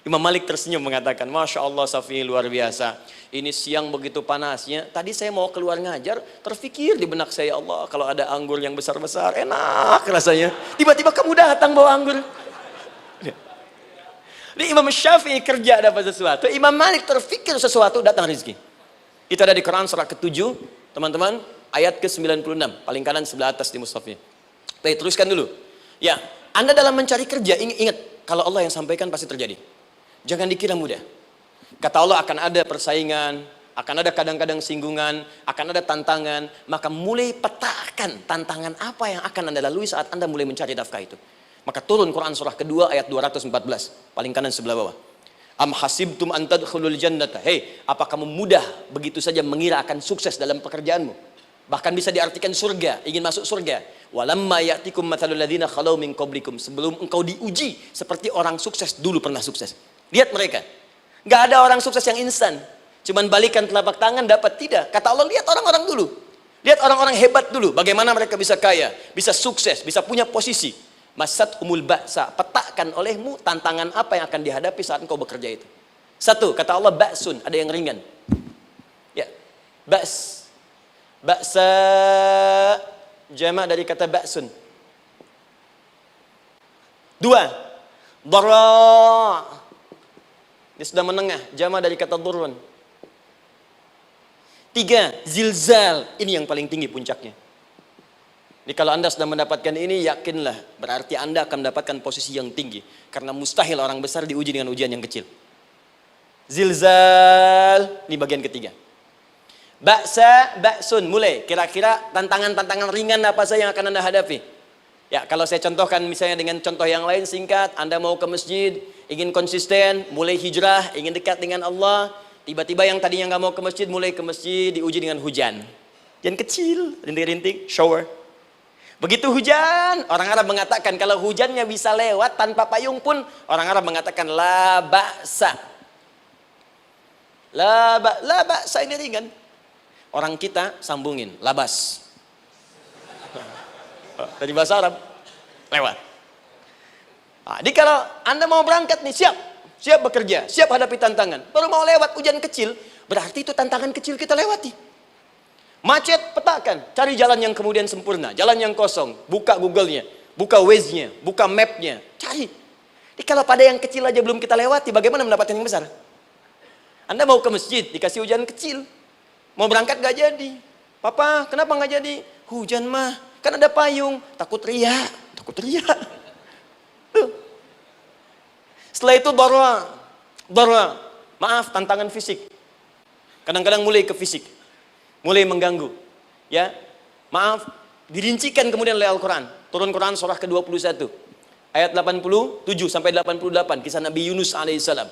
Imam Malik tersenyum mengatakan, Masya Allah Syafi'i, luar biasa. Ini siang begitu panasnya, tadi saya mau keluar ngajar, terfikir di benak saya, Allah, kalau ada anggur yang besar-besar, enak rasanya. Tiba-tiba kamu datang bawa anggur. Jadi Imam Syafi'i kerja dapat sesuatu, Imam Malik terfikir sesuatu, datang rezeki. Itu ada di Quran surah ke-7, teman-teman, ayat ke-96, paling kanan sebelah atas di mushafnya. Baik, teruskan dulu. Ya, Anda dalam mencari kerja, ingat, kalau Allah yang sampaikan pasti terjadi. Jangan dikira mudah. Kata Allah akan ada persaingan, akan ada kadang-kadang singgungan, akan ada tantangan, maka mulai petakan tantangan apa yang akan Anda lalui saat Anda mulai mencari nafkah itu. Maka turun Quran surah kedua ayat 214, paling kanan sebelah bawah. Am hasibtum an tadkhulul jannata. Hei, apa kamu mudah begitu saja mengira akan sukses dalam pekerjaanmu? Bahkan bisa diartikan surga, ingin masuk surga. Walamma ya'tikum mathalul ladzina khalau min qablikum. Sebelum engkau diuji seperti orang sukses dulu pernah sukses. Lihat mereka. Enggak ada orang sukses yang instan. Cuman balikan telapak tangan dapat, tidak. Kata Allah, lihat orang-orang dulu. Lihat orang-orang hebat dulu, bagaimana mereka bisa kaya, bisa sukses, bisa punya posisi. Masat umul ba'sa, petakan olehmu tantangan apa yang akan dihadapi saat engkau bekerja itu. Satu, kata Allah ba'sun, ada yang ringan. Ya, ba's. Ba'sa jamak dari kata ba'sun. Dua, dara. Dia sudah menengah, jamak dari kata durun. Tiga, zilzal. Ini yang paling tinggi puncaknya. Jadi kalau Anda sudah mendapatkan ini, yakinlah, berarti Anda akan mendapatkan posisi yang tinggi. Karena mustahil orang besar diuji dengan ujian yang kecil. Zilzal, ini bagian ketiga. Ba'sa, ba'sun, mulai. Kira-kira tantangan-tantangan ringan apa saja yang akan Anda hadapi? Ya, kalau saya contohkan misalnya dengan contoh yang lain singkat, Anda mau ke masjid, ingin konsisten, mulai hijrah, ingin dekat dengan Allah, tiba-tiba yang tadinya nggak mau ke masjid, mulai ke masjid, diuji dengan hujan. Yang kecil, rintik-rintik, shower. Begitu hujan, orang Arab mengatakan kalau hujannya bisa lewat tanpa payung pun, orang Arab mengatakan la ba'sa. La ba'sa ini ringan. Orang kita sambungin, labas. Dari bahasa Arab, lewat. Nah, jadi kalau Anda mau berangkat nih, siap bekerja, siap hadapi tantangan. Baru mau lewat hujan kecil, berarti itu tantangan kecil kita lewati. Macet, petakan, cari jalan yang kemudian sempurna, jalan yang kosong, buka Google-nya, buka Waze-nya, buka map-nya, cari. Jadi kalau pada yang kecil aja belum kita lewati, bagaimana mendapatkan yang besar? Anda mau ke masjid, dikasih hujan kecil, mau berangkat gak jadi. Papa, kenapa gak jadi? Hujan mah, kan ada payung, takut riak. Tuh. Setelah itu dara, maaf, tantangan fisik. Kadang-kadang mulai ke fisik, mulai mengganggu. Ya, maaf, dirincikan kemudian oleh Al-Quran. Turun Quran surah ke-21. Ayat 87 sampai 88, kisah Nabi Yunus alaihissalam.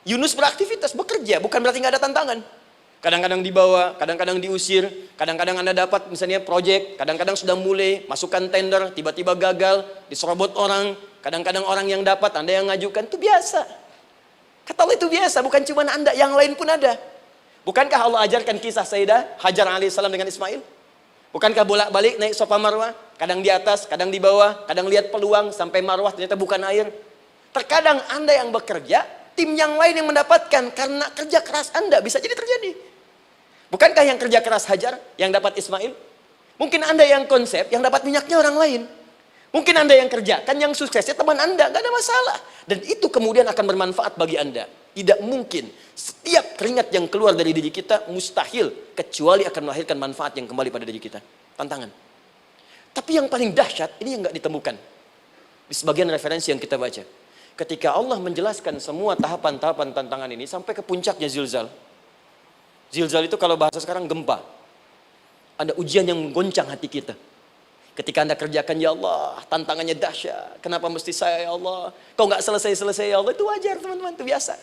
Yunus beraktivitas, bekerja, bukan berarti nggak ada tantangan. Kadang-kadang dibawa, kadang-kadang diusir, kadang-kadang Anda dapat misalnya proyek, kadang-kadang sudah mulai, masukkan tender, tiba-tiba gagal, diserobot orang, kadang-kadang orang yang dapat, Anda yang ngajukan, itu biasa. Kata Allah itu biasa, bukan cuma Anda, yang lain pun ada. Bukankah Allah ajarkan kisah Sayyidah Hajar alaihissalam dengan Ismail? Bukankah bolak-balik naik Safa Marwah, kadang di atas, kadang di bawah, kadang lihat peluang sampai Marwah ternyata bukan air. Terkadang Anda yang bekerja, tim yang lain yang mendapatkan karena kerja keras Anda bisa jadi terjadi. Bukankah yang kerja keras Hajar yang dapat Ismail? Mungkin Anda yang konsep, yang dapat minyaknya orang lain. Mungkin Anda yang kerjakan, yang suksesnya teman Anda, gak ada masalah. Dan itu kemudian akan bermanfaat bagi Anda. Tidak mungkin setiap keringat yang keluar dari diri kita mustahil kecuali akan melahirkan manfaat yang kembali pada diri kita. Tantangan. Tapi yang paling dahsyat ini yang nggak ditemukan di sebagian referensi yang kita baca. Ketika Allah menjelaskan semua tahapan-tahapan tantangan ini sampai ke puncaknya zilzal. Zilzal itu kalau bahasa sekarang gempa. Ada ujian yang menggoncang hati kita. Ketika Anda kerjakan, ya Allah, tantangannya dahsyat. Kenapa mesti saya, ya Allah? Kau nggak selesai-selesai, ya Allah. Itu wajar, teman-teman. Itu biasa.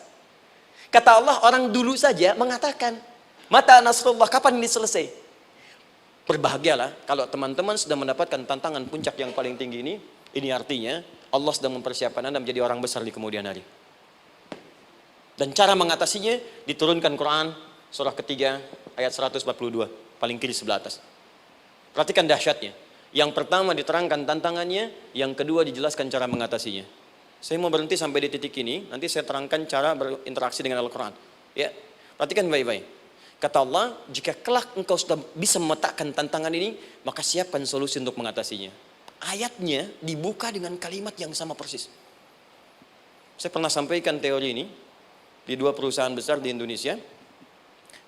Kata Allah, orang dulu saja mengatakan, mata nasrullah, kapan ini selesai? Berbahagialah kalau teman-teman sudah mendapatkan tantangan puncak yang paling tinggi ini. Ini artinya Allah sedang mempersiapkan Anda menjadi orang besar di kemudian hari. Dan cara mengatasinya diturunkan Quran surah ketiga ayat 142, paling kiri sebelah atas. Perhatikan dahsyatnya. Yang pertama diterangkan tantangannya, yang kedua dijelaskan cara mengatasinya. Saya mau berhenti sampai di titik ini, nanti saya terangkan cara berinteraksi dengan Al-Quran. Ya, perhatikan baik-baik. Kata Allah, jika kelak engkau sudah bisa memetakan tantangan ini, maka siapkan solusi untuk mengatasinya. Ayatnya dibuka dengan kalimat yang sama persis. Saya pernah sampaikan teori ini di dua perusahaan besar di Indonesia.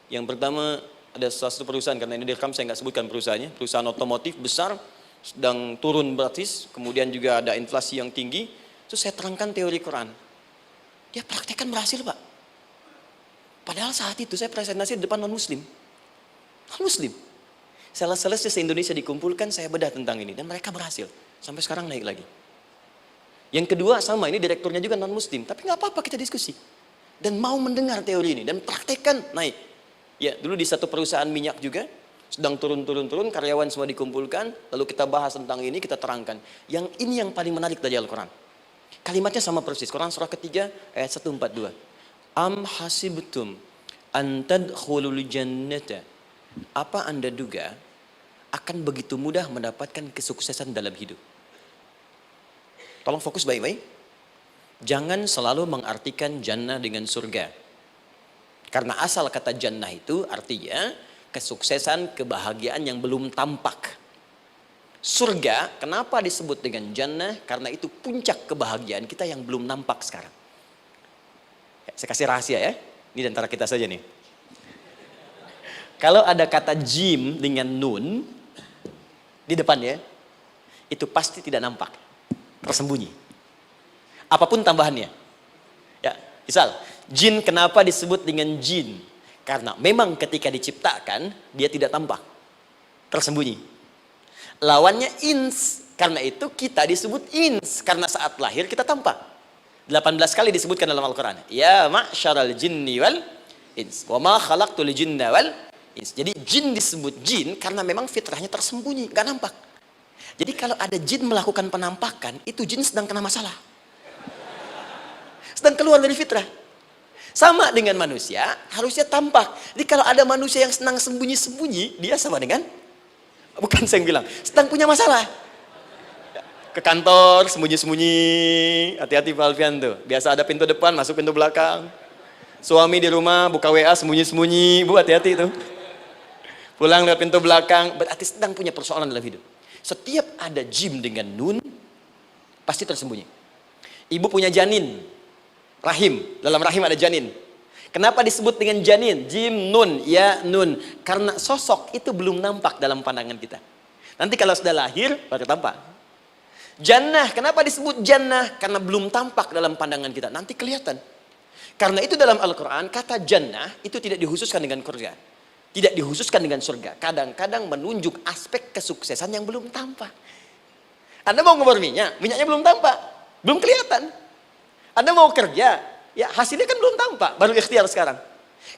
Yang pertama ada salah satu perusahaan, karena ini direkam saya nggak sebutkan perusahaannya, perusahaan otomotif besar, sedang turun gratis, kemudian juga ada inflasi yang tinggi. Terus saya terangkan teori Quran. Dia praktekkan berhasil, Pak. Padahal saat itu saya presentasi di depan non-muslim. Non-muslim. Sales-sales se-Indonesia dikumpulkan, saya bedah tentang ini. Dan mereka berhasil. Sampai sekarang naik lagi. Yang kedua sama, ini direkturnya juga non-muslim. Tapi nggak apa-apa kita diskusi. Dan mau mendengar teori ini. Dan praktekkan, naik. Ya, dulu di satu perusahaan minyak juga. Sedang turun, karyawan semua dikumpulkan. Lalu kita bahas tentang ini, kita terangkan. Yang ini yang paling menarik dari Al-Quran. Kalimatnya sama persis. Quran surah ketiga ayat 142. Am hasibtum an tadkhulul jannata. Apa Anda duga akan begitu mudah mendapatkan kesuksesan dalam hidup? Tolong fokus baik-baik. Jangan selalu mengartikan jannah dengan surga. Karena asal kata jannah itu artinya kesuksesan, kebahagiaan yang belum tampak. Surga, kenapa disebut dengan jannah? Karena itu puncak kebahagiaan kita yang belum nampak sekarang. Saya kasih rahasia ya. Ini antara kita saja nih. Kalau ada kata jim dengan nun di depannya, itu pasti tidak nampak, tersembunyi. Apapun tambahannya. Ya, misal, jin kenapa disebut dengan jin? Karena memang ketika diciptakan, dia tidak tampak, tersembunyi. Lawannya ins, karena itu kita disebut ins, karena saat lahir kita tampak. 18 kali disebutkan dalam Al-Quran. Ya ma'syaral jinni wal ins, wa ma khalaqtul jinna wal ins. Jadi jin disebut jin karena memang fitrahnya tersembunyi, nggak nampak. Jadi kalau ada jin melakukan penampakan, itu jin sedang kena masalah. Sedang keluar dari fitrah. Sama dengan manusia, harusnya tampak. Jadi kalau ada manusia yang senang sembunyi-sembunyi, dia sama dengan, bukan saya yang bilang, sedang punya masalah. Ke kantor, sembunyi-sembunyi, hati-hati Pak Alfian tuh. Biasa ada pintu depan, masuk pintu belakang. Suami di rumah, buka WA, sembunyi-sembunyi, Bu hati-hati tuh. Pulang lewat pintu belakang, berarti sedang punya persoalan dalam hidup. Setiap ada jim dengan nun, pasti tersembunyi. Ibu punya janin, rahim, dalam rahim ada janin. Kenapa disebut dengan janin? Jim, nun, ya, nun. Karena sosok itu belum nampak dalam pandangan kita. Nanti kalau sudah lahir, baru tampak. Jannah, kenapa disebut jannah? Karena belum tampak dalam pandangan kita, nanti kelihatan. Karena itu dalam Al-Quran, kata jannah itu tidak dikhususkan dengan surga. Tidak dikhususkan dengan surga. Kadang-kadang menunjuk aspek kesuksesan yang belum tampak. Anda mau ngebor minyak, minyaknya belum tampak, belum kelihatan. Anda mau kerja, ya hasilnya kan belum tampak, baru ikhtiar sekarang.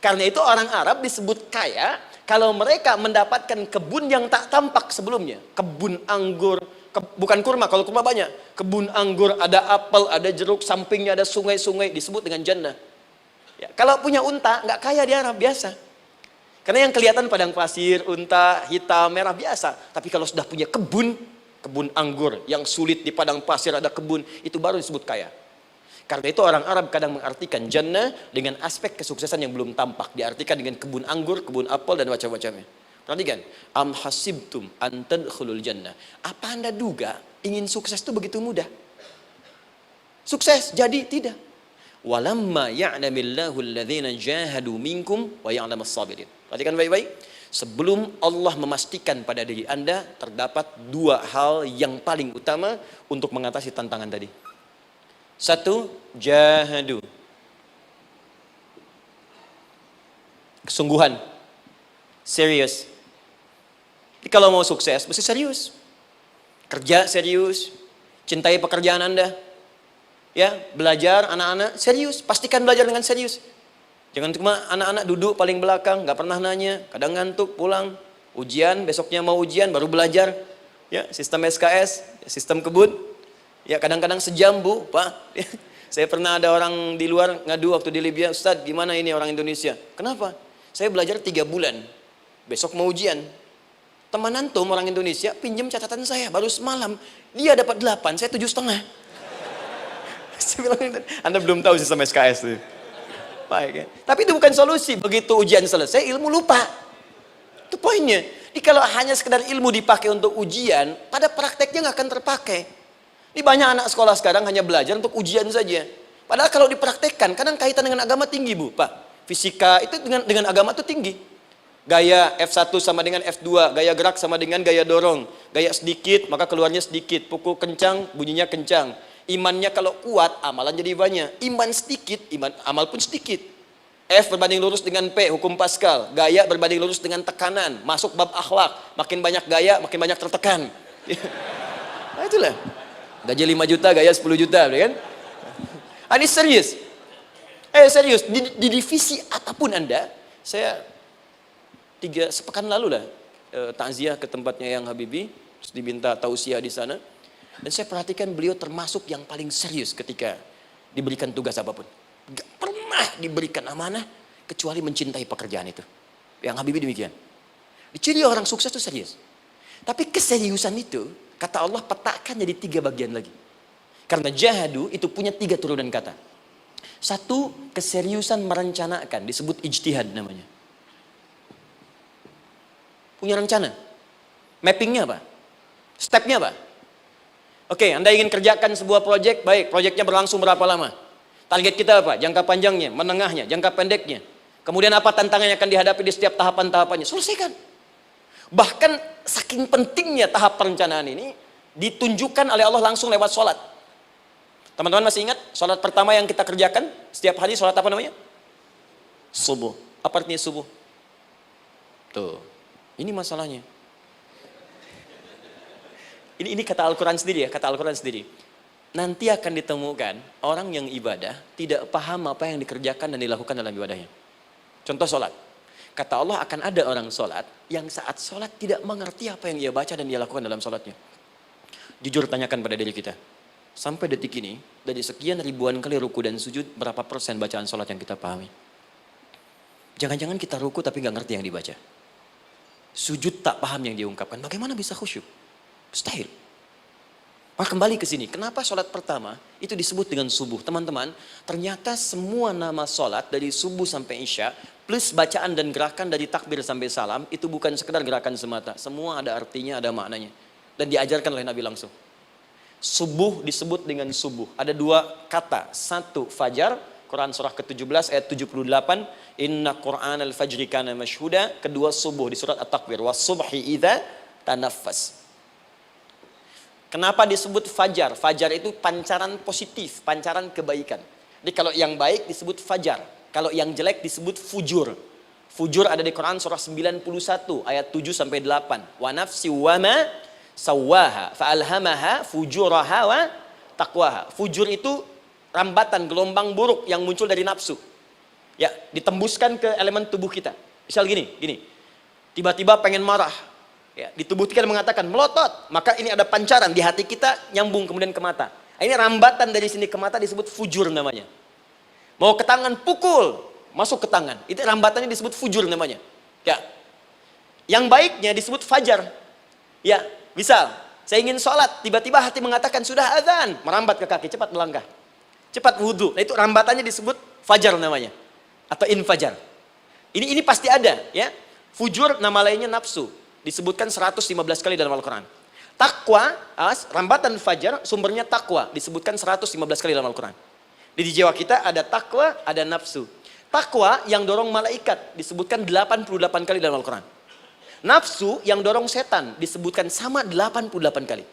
Karena itu orang Arab disebut kaya, kalau mereka mendapatkan kebun yang tak tampak sebelumnya. Kebun anggur, bukan kurma, kalau kurma banyak. Kebun anggur, ada apel, ada jeruk, sampingnya ada sungai-sungai, disebut dengan jannah. Ya, kalau punya unta, nggak kaya di Arab, biasa. Karena yang kelihatan padang pasir, unta, hitam, merah, biasa. Tapi kalau sudah punya kebun, kebun anggur, yang sulit di padang pasir ada kebun, itu baru disebut kaya. Karena itu orang Arab kadang mengartikan jannah dengan aspek kesuksesan yang belum tampak. Diartikan dengan kebun anggur, kebun apel, dan macam-macamnya. Perhatikan, am hasibtum an tadkhulul jannah. Apa Anda duga ingin sukses itu begitu mudah? Sukses jadi tidak. Walamma ya'lamillahu alladhina jahadu minkum wa ya'lamas sabirin. Perhatikan baik-baik. Sebelum Allah memastikan pada diri Anda terdapat dua hal yang paling utama untuk mengatasi tantangan tadi. Satu, jahadu. Kesungguhan. Serius. Jadi kalau mau sukses, mesti serius. Kerja serius. Cintai pekerjaan Anda. Ya, belajar anak-anak serius. Pastikan belajar dengan serius. Jangan cuma anak-anak duduk paling belakang, nggak pernah nanya, kadang ngantuk, pulang. Ujian, besoknya mau ujian, baru belajar. Ya, sistem SKS, sistem kebun. Ya, kadang-kadang sejam, Bu, Pak. Saya pernah ada orang di luar ngadu waktu di Libya, Ustadz, gimana ini orang Indonesia? Kenapa? Saya belajar 3 bulan. Besok mau ujian. Teman antum orang Indonesia pinjam catatan saya baru semalam. Dia dapat 8, saya 7,5. Saya bilang, Anda belum tahu sistem SKS itu. Baik, ya. Tapi itu bukan solusi. Begitu ujian selesai, ilmu lupa. Itu poinnya. Jadi kalau hanya sekedar ilmu dipakai untuk ujian, pada prakteknya nggak akan terpakai. Ini banyak anak sekolah sekarang hanya belajar untuk ujian saja. Padahal kalau dipraktekkan, kadang kaitan dengan agama tinggi, Bu, Pak. Fisika itu dengan agama itu tinggi. Gaya F1 sama dengan F2, gaya gerak sama dengan gaya dorong. Gaya sedikit, maka keluarnya sedikit. Pukul kencang, bunyinya kencang. Imannya kalau kuat, amalan jadi banyak. Iman sedikit, amal pun sedikit. F berbanding lurus dengan P, hukum Pascal. Gaya berbanding lurus dengan tekanan. Masuk bab akhlak. Makin banyak gaya, makin banyak tertekan. Nah itulah. Gaji 5 juta, gaya 10 juta. Kan? Ini serius. Serius. Di divisi apapun Anda, saya 3 sepekan lalu lah takziah ke tempatnya yang Habibie, terus diminta tausiah di sana. Dan saya perhatikan beliau termasuk yang paling serius ketika diberikan tugas apapun. Gak pernah diberikan amanah kecuali mencintai pekerjaan itu. Yang Habibie demikian. Ciri orang sukses itu serius. Tapi keseriusan itu, kata Allah petakan jadi 3 bagian lagi. Karena jahadu itu punya 3 turunan kata. 1, keseriusan merencanakan, disebut ijtihad namanya. Punya rencana. Mappingnya apa? Stepnya apa? Oke, Anda ingin kerjakan sebuah proyek, baik, proyeknya berlangsung berapa lama? Target kita apa? Jangka panjangnya, menengahnya, jangka pendeknya. Kemudian apa tantangan yang akan dihadapi di setiap tahapan-tahapannya? Selesaikan. Bahkan saking pentingnya tahap perencanaan ini, ditunjukkan oleh Allah langsung lewat sholat. Teman-teman masih ingat sholat pertama yang kita kerjakan setiap hari, sholat apa namanya? Subuh. Apa artinya subuh? Tuh, ini masalahnya. Ini kata Al-Quran sendiri ya, kata Al-Quran sendiri. Nanti akan ditemukan orang yang ibadah tidak paham apa yang dikerjakan dan dilakukan dalam ibadahnya. Contoh sholat. Kata Allah akan ada orang sholat yang saat sholat tidak mengerti apa yang ia baca dan dia lakukan dalam sholatnya. Jujur tanyakan pada diri kita. Sampai detik ini, dari sekian ribuan kali ruku dan sujud, berapa persen bacaan sholat yang kita pahami? Jangan-jangan kita ruku tapi nggak ngerti yang dibaca. Sujud tak paham yang diungkapkan. Bagaimana bisa khusyuk? Mustahil. Maka kembali ke sini. Kenapa sholat pertama itu disebut dengan subuh? Teman-teman, ternyata semua nama sholat dari subuh sampai isya, plus bacaan dan gerakan dari takbir sampai salam, itu bukan sekedar gerakan semata. Semua ada artinya, ada maknanya. Dan diajarkan oleh Nabi langsung. Subuh disebut dengan subuh. Ada 2 kata. 1, fajar. Quran surah ke-17 ayat 78. Inna Qur'an al-fajri kana mashhuda. Kedua, subuh di surat At-Takwir. Was-subhi idza tanaffas. Kenapa disebut fajar? Fajar itu pancaran positif, pancaran kebaikan. Jadi kalau yang baik disebut fajar. Kalau yang jelek disebut fujur. Fujur ada di Quran surah 91 ayat 7 sampai 8. Wa nafsi wa ma sawaha fa'alhamaha fujuraha wa taqwaha. Fujur itu rambatan, gelombang buruk yang muncul dari nafsu. Ya, ditembuskan ke elemen tubuh kita. Misal gini. Tiba-tiba pengen marah. Ya, di tubuh kita mengatakan melotot, maka ini ada pancaran di hati kita nyambung kemudian ke mata. Ini rambatan dari sini ke mata disebut fujur namanya. Mau ke tangan pukul, masuk ke tangan. Itu rambatannya disebut fujur namanya. Ya. Yang baiknya disebut fajar. Ya, misal saya ingin sholat, tiba-tiba hati mengatakan sudah azan, merambat ke kaki, cepat melangkah. Cepat wudhu. Nah, itu rambatannya disebut fajar namanya. Atau infajar. Ini pasti ada, ya. Fujur nama lainnya nafsu. Disebutkan 115 kali dalam Al-Quran. Takwa, rambatan fajar, sumbernya takwa. Disebutkan 115 kali dalam Al-Quran. Di jiwa kita ada takwa, ada nafsu. Takwa yang dorong malaikat, disebutkan 88 kali dalam Al-Quran. Nafsu yang dorong setan, disebutkan sama 88 kali.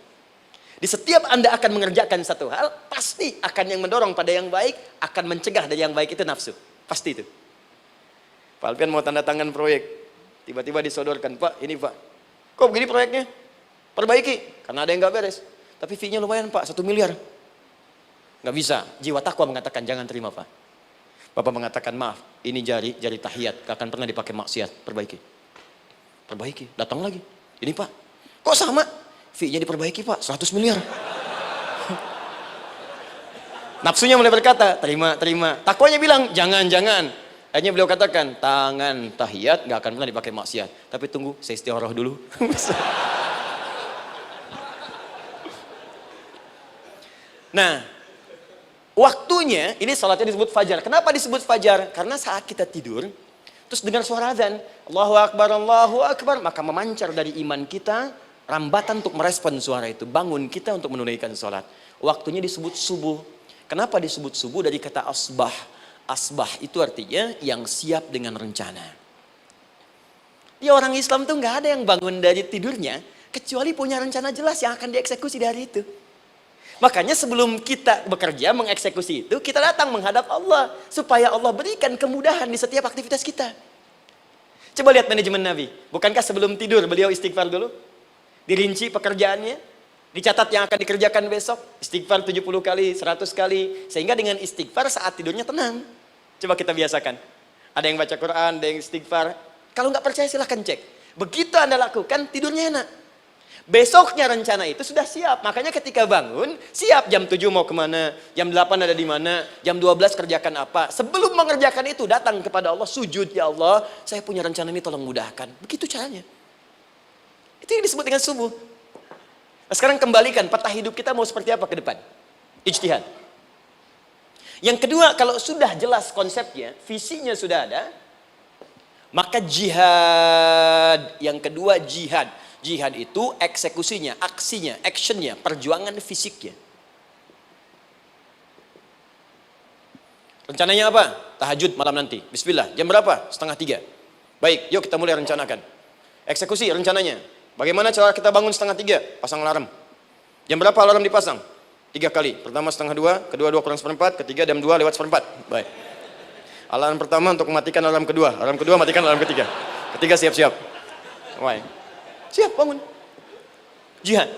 Di setiap Anda akan mengerjakan satu hal, pasti akan yang mendorong pada yang baik, akan mencegah dari yang baik itu nafsu. Pasti itu. Pak Alfian mau tanda tangan proyek. Tiba-tiba disodorkan, Pak, ini Pak. Kok begini proyeknya? Perbaiki, karena ada yang gak beres. Tapi fee-nya lumayan Pak, 1 miliar. Gak bisa, jiwa takwa mengatakan jangan terima Pak. Bapak mengatakan maaf, ini jari tahiyat, gak akan pernah dipakai maksiat, perbaiki, datang lagi. Ini Pak, kok sama? Fee-nya diperbaiki Pak, 100 miliar. Nafsunya mulai berkata, terima. Takwanya bilang, jangan. Akhirnya beliau katakan, tangan tahiyat gak akan pernah dipakai maksiat. Tapi tunggu, saya istiqoroh dulu. Nah, waktunya, ini salatnya disebut fajar. Kenapa disebut fajar? Karena saat kita tidur, terus dengar suara azan, Allahu Akbar, maka memancar dari iman kita, rambatan untuk merespon suara itu. Bangun kita untuk menunaikan salat. Waktunya disebut subuh. Kenapa disebut subuh? Dari kata asbah. Asbah itu artinya yang siap dengan rencana. Ya, orang Islam tuh nggak ada yang bangun dari tidurnya kecuali punya rencana jelas yang akan dieksekusi di hari itu. Makanya sebelum kita bekerja mengeksekusi itu, kita datang menghadap Allah supaya Allah berikan kemudahan di setiap aktivitas kita. Coba lihat manajemen Nabi. Bukankah sebelum tidur beliau istighfar dulu? Dirinci pekerjaannya, dicatat yang akan dikerjakan besok, istighfar 70 kali, 100 kali, sehingga dengan istighfar saat tidurnya tenang. Coba kita biasakan. Ada yang baca Quran, ada yang istighfar. Kalau nggak percaya silahkan cek. Begitu Anda lakukan, tidurnya enak. Besoknya rencana itu sudah siap. Makanya ketika bangun, siap jam 7 mau kemana, jam 8 ada di mana, jam 12 kerjakan apa. Sebelum mengerjakan itu, datang kepada Allah, sujud, ya Allah, saya punya rencana ini tolong mudahkan. Begitu caranya. Itu yang disebut dengan subuh. Nah, sekarang kembalikan peta hidup kita mau seperti apa ke depan. Ijtihad. Yang kedua, kalau sudah jelas konsepnya, visinya sudah ada, maka jihad. Yang kedua jihad. Jihad itu eksekusinya, aksinya, actionnya, perjuangan fisiknya. Rencananya apa? Tahajud malam nanti. Bismillah. Jam berapa? 2:30. Baik, yuk kita mulai rencanakan. Eksekusi rencananya. Bagaimana cara kita bangun 2:30? Pasang alarm. Jam berapa alarm dipasang? 3 kali. Pertama 1:30, kedua 2 kurang 1/4, ketiga jam 2 lewat 1/4. Baik. Alarm pertama untuk mematikan alarm kedua. Alarm kedua matikan alarm ketiga. Ketiga siap-siap. Baik. Siap bangun. Jihad.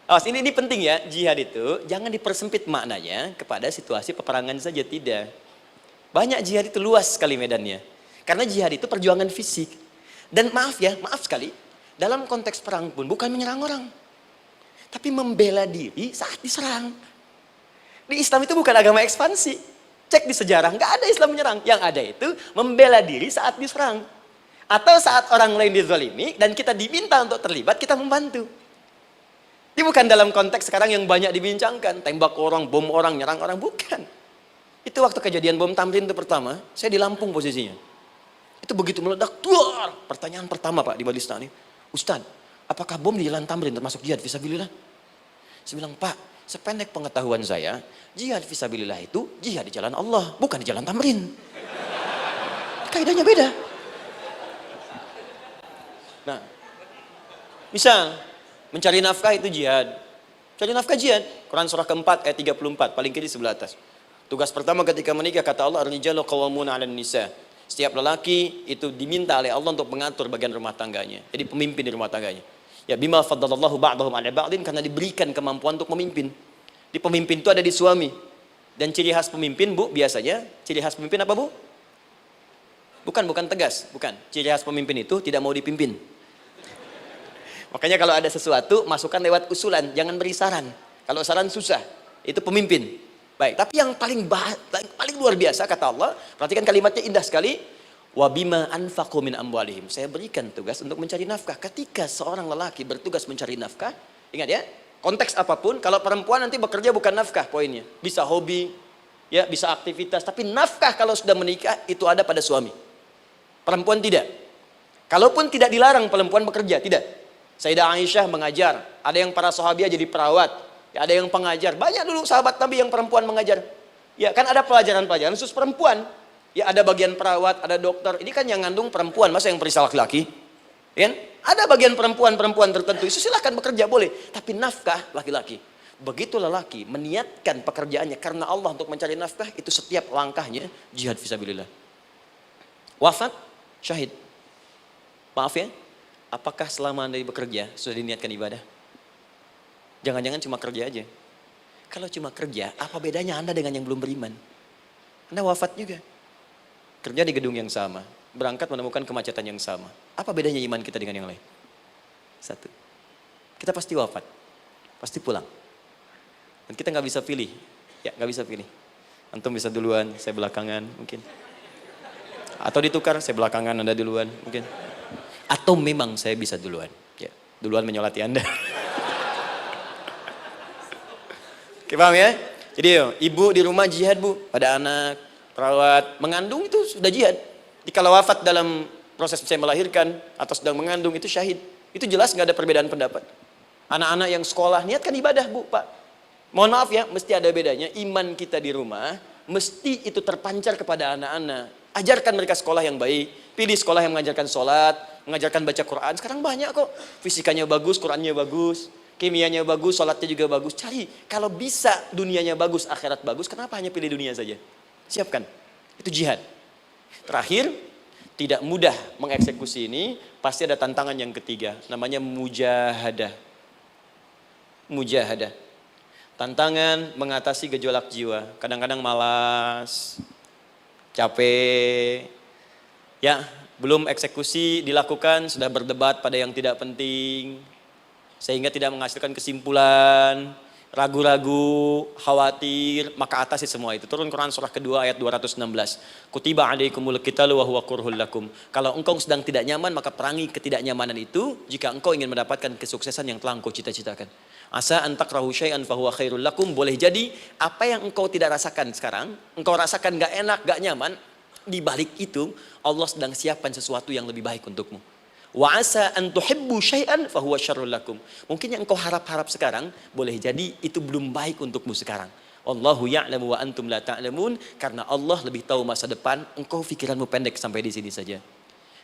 Awas, ini penting ya, jihad itu jangan dipersempit maknanya kepada situasi peperangan saja, tidak. Banyak jihad itu luas sekali medannya. Karena jihad itu perjuangan fisik. Dan maaf sekali, dalam konteks perang pun bukan menyerang orang. Tapi membela diri saat diserang. Di Islam itu bukan agama ekspansi. Cek di sejarah, nggak ada Islam menyerang. Yang ada itu membela diri saat diserang. Atau saat orang lain dizalimi dan kita diminta untuk terlibat, kita membantu. Ini bukan dalam konteks sekarang yang banyak dibincangkan, tembak orang, bom orang, nyerang orang, bukan. Itu waktu kejadian bom Tamrin itu pertama, saya di Lampung posisinya. Itu begitu meledak, duar. Pertanyaan pertama Pak di Majelis Taklim, Ustadz, apakah bom di Jalan Tamrin termasuk jihad fisabilillah? Saya bilang, Pak, sependek pengetahuan saya, jihad fisabilillah itu jihad di jalan Allah, bukan di Jalan Tamrin. Kaidahnya beda. Nah, misal mencari nafkah itu jihad. Cari nafkah jihad. Quran surah keempat ayat 34, paling kiri sebelah atas. Tugas pertama ketika menikah, kata Allah, ar-rijalu qawwamuna 'alan nisa. Setiap lelaki itu diminta oleh Allah untuk mengatur bagian rumah tangganya. Jadi pemimpin di rumah tangganya. Ya bima faddalallahu ba'dahum 'ala ba'din, karena diberikan kemampuan untuk memimpin. Di pemimpin itu ada di suami. Dan ciri khas pemimpin, Bu, biasanya ciri khas pemimpin apa, Bu? Bukan tegas, bukan. Ciri khas pemimpin itu tidak mau dipimpin. Makanya kalau ada sesuatu, masukkan lewat usulan, jangan beri saran. Kalau saran susah, itu pemimpin. Baik, tapi yang paling luar biasa kata Allah, perhatikan kalimatnya indah sekali. Wa bima anfaqu min amwalihim. Saya berikan tugas untuk mencari nafkah. Ketika seorang lelaki bertugas mencari nafkah, ingat ya, konteks apapun, kalau perempuan nanti bekerja bukan nafkah poinnya. Bisa hobi, ya, bisa aktivitas, tapi nafkah kalau sudah menikah itu ada pada suami. Perempuan tidak. Kalaupun tidak dilarang perempuan bekerja, tidak. Sayyidah Aisyah mengajar, ada yang para sahabiah jadi perawat, ya, ada yang pengajar. Banyak dulu sahabat Nabi yang perempuan mengajar. Ya, kan ada pelajaran-pelajaran khusus perempuan. Ya, ada bagian perawat, ada dokter. Ini kan yang ngandung perempuan, masa yang periksa laki-laki? Ya, ada bagian perempuan tertentu, itu silahkan bekerja boleh. Tapi nafkah laki-laki. Begitu lelaki meniatkan pekerjaannya karena Allah untuk mencari nafkah, itu setiap langkahnya jihad fisabilillah. Wafat, syahid. Maaf ya. Apakah selama Anda bekerja sudah diniatkan ibadah? Jangan-jangan cuma kerja aja. Kalau cuma kerja, apa bedanya Anda dengan yang belum beriman? Anda wafat juga. Kerja di gedung yang sama. Berangkat menemukan kemacetan yang sama. Apa bedanya iman kita dengan yang lain? Satu. Kita pasti wafat. Pasti pulang. Dan kita nggak bisa pilih. Ya, nggak bisa pilih. Antum bisa duluan, saya belakangan mungkin. Atau ditukar, saya belakangan, Anda duluan mungkin. Atau memang saya bisa duluan. Ya, duluan menyolati Anda. Oke, paham ya? Jadi ibu di rumah jihad, Bu. Pada anak, perawat, mengandung itu sudah jihad. Jadi kalau wafat dalam proses saya melahirkan atau sedang mengandung itu syahid. Itu jelas nggak ada perbedaan pendapat. Anak-anak yang sekolah niatkan ibadah, Bu, Pak. Mohon maaf ya, mesti ada bedanya. Iman kita di rumah mesti itu terpancar kepada anak-anak. Ajarkan mereka sekolah yang baik. Pilih sekolah yang mengajarkan sholat, mengajarkan baca Quran. Sekarang banyak kok. Fisikanya bagus, Qurannya bagus, kimianya bagus, sholatnya juga bagus. Cari. Kalau bisa dunianya bagus, akhirat bagus, kenapa hanya pilih dunia saja? Siapkan. Itu jihad. Terakhir, tidak mudah mengeksekusi ini. Pasti ada tantangan yang ketiga. Namanya mujahadah. Mujahadah. Tantangan mengatasi gejolak jiwa. Kadang-kadang malas, capek, ya, belum eksekusi dilakukan, sudah berdebat pada yang tidak penting, sehingga tidak menghasilkan kesimpulan. ragu-ragu, khawatir, maka atasi semua itu. Turun Quran surah kedua ayat 216. Kutiba alaikumul qitalu wa huwa kurhul lakum. Kalau engkau sedang tidak nyaman, maka perangi ketidaknyamanan itu jika engkau ingin mendapatkan kesuksesan yang telah engkau cita-citakan. Asa an takrahu syai'an fa huwa khairul lakum. Boleh jadi apa yang engkau tidak rasakan sekarang, engkau rasakan gak enak, gak nyaman, di balik itu Allah sedang siapkan sesuatu yang lebih baik untukmu. Wa asa an tuhibbu syai'an fa huwa syarrul lakum. Mungkin yang engkau harap-harap sekarang boleh jadi itu belum baik untukmu sekarang. Allahu ya'lamu wa antum la ta'lamun, karena Allah lebih tahu masa depan, engkau pikiranmu pendek sampai di sini saja.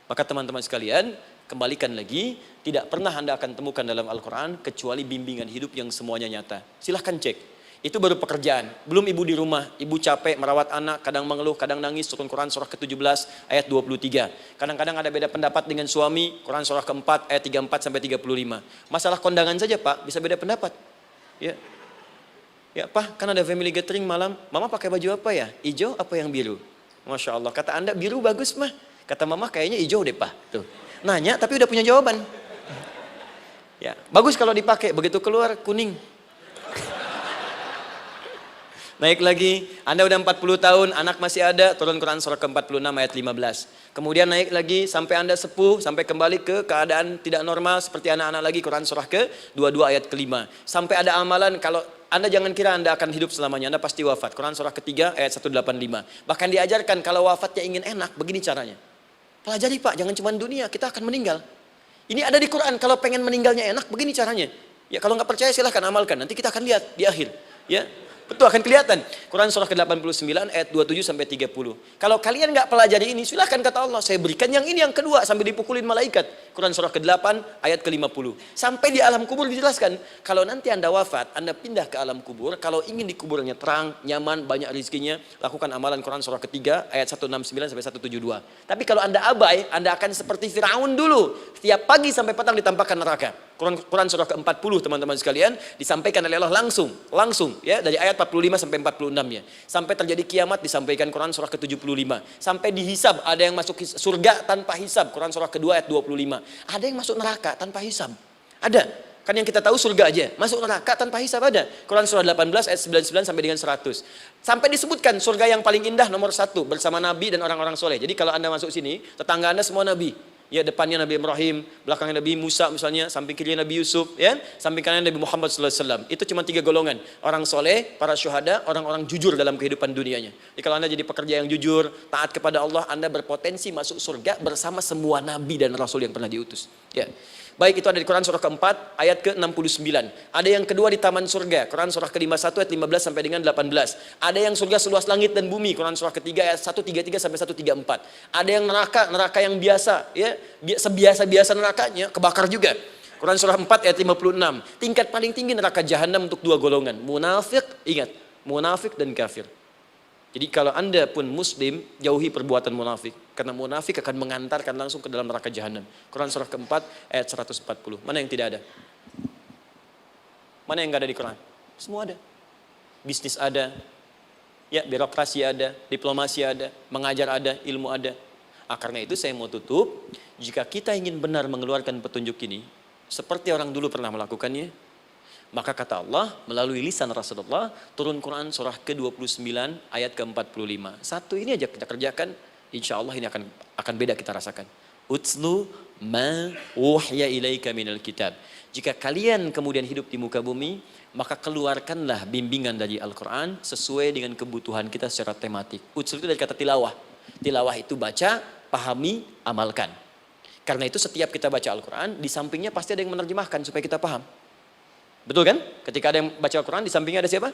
Maka teman-teman sekalian, kembalikan lagi, tidak pernah Anda akan temukan dalam Al-Qur'an kecuali bimbingan hidup yang semuanya nyata. Silahkan cek. Itu baru pekerjaan. Belum ibu di rumah, ibu capek merawat anak, kadang mengeluh, kadang nangis. Turun Quran surah ke-17 ayat 23. Kadang-kadang ada beda pendapat dengan suami, Quran surah ke-4 ayat 34 sampai 35. Masalah kondangan saja Pak, bisa beda pendapat. Ya. Ya Pak, kan ada family gathering malam, Mama pakai baju apa ya? Hijau apa yang biru? Masya Allah, kata Anda biru bagus mah. Kata Mama kayaknya hijau deh Pak. Tuh. Nanya tapi udah punya jawaban. Ya, bagus kalau dipakai, begitu keluar kuning. Naik lagi, Anda udah 40 tahun, anak masih ada, turun Quran surah ke-46 ayat 15. Kemudian naik lagi sampai Anda sepuh, sampai kembali ke keadaan tidak normal seperti anak-anak lagi, Quran surah ke-22 ayat ke-5. Sampai ada amalan, kalau Anda jangan kira Anda akan hidup selamanya, Anda pasti wafat. Quran surah ke-3 ayat 185. Bahkan diajarkan kalau wafatnya ingin enak, begini caranya. Pelajari Pak, jangan cuma dunia, kita akan meninggal. Ini ada di Quran, kalau pengen meninggalnya enak, begini caranya. Ya kalau nggak percaya silahkan amalkan, nanti kita akan lihat di akhir. Ya. Betul, akan kelihatan. Quran surah ke-89 ayat 27 sampai 30. Kalau kalian nggak pelajari ini, silahkan kata Allah, saya berikan yang ini yang kedua sambil dipukulin malaikat. Quran surah ke-8 ayat ke-50. Sampai di alam kubur dijelaskan, kalau nanti Anda wafat, Anda pindah ke alam kubur, kalau ingin di kuburnya terang, nyaman, banyak rezekinya, lakukan amalan Quran surah ke-3 ayat 169 sampai 172. Tapi kalau Anda abai, Anda akan seperti Firaun dulu. Setiap pagi sampai petang ditampakkan neraka. Quran surah ke-40 teman-teman sekalian disampaikan oleh Allah langsung ya, dari ayat 45 sampai 46 ya. Sampai terjadi kiamat disampaikan Quran surah ke-75. Sampai dihisab, ada yang masuk surga tanpa hisab, Quran surah kedua ayat 25. Ada yang masuk neraka tanpa hisab. Ada. Kan yang kita tahu surga aja, masuk neraka tanpa hisab ada. Quran surah 18 ayat 99 sampai dengan 100. Sampai disebutkan surga yang paling indah nomor 1 bersama Nabi dan orang-orang soleh. Jadi kalau Anda masuk sini, tetangga Anda semua Nabi. Ya, depannya Nabi Ibrahim, belakangnya Nabi Musa misalnya, samping kirinya Nabi Yusuf, ya, samping kanan Nabi Muhammad SAW. Itu cuma 3 golongan, orang soleh, para syuhada, orang-orang jujur dalam kehidupan dunianya. Jadi kalau Anda jadi pekerja yang jujur, taat kepada Allah, Anda berpotensi masuk surga bersama semua Nabi dan Rasul yang pernah diutus. Ya. Baik, itu ada di Quran surah ke-4 ayat ke-69. Ada yang kedua di taman surga, Quran surah ke-51 ayat 15 sampai dengan 18. Ada yang surga seluas langit dan bumi, Quran surah ketiga ayat 133 sampai 134. Ada yang neraka yang biasa, ya, sebiasa-biasa nerakanya kebakar juga. Quran surah 4 ayat 56. Tingkat paling tinggi neraka jahanam untuk 2 golongan, munafik, ingat, munafik dan kafir. Jadi kalau Anda pun muslim, jauhi perbuatan munafik. Karena munafik akan mengantarkan langsung ke dalam neraka jahanam. Quran surah ke-4 ayat 140. Mana yang tidak ada? Mana yang enggak ada di Quran? Semua ada. Bisnis ada, ya, birokrasi ada, diplomasi ada, mengajar ada, ilmu ada. Karena itu saya mau tutup, jika kita ingin benar mengeluarkan petunjuk ini, seperti orang dulu pernah melakukannya, maka kata Allah melalui lisan Rasulullah, turun Quran surah ke-29 ayat ke-45. Satu ini aja kita kerjakan, insya Allah ini akan beda kita rasakan. Utslu ma wuhya ilaika minal kitab. Jika kalian kemudian hidup di muka bumi, maka keluarkanlah bimbingan dari Al-Quran sesuai dengan kebutuhan kita secara tematik. Utslu itu dari kata tilawah. Tilawah itu baca, pahami, amalkan. Karena itu setiap kita baca Al-Quran, di sampingnya pasti ada yang menerjemahkan supaya kita paham. Betul kan? Ketika ada yang baca Al-Quran, di sampingnya ada siapa?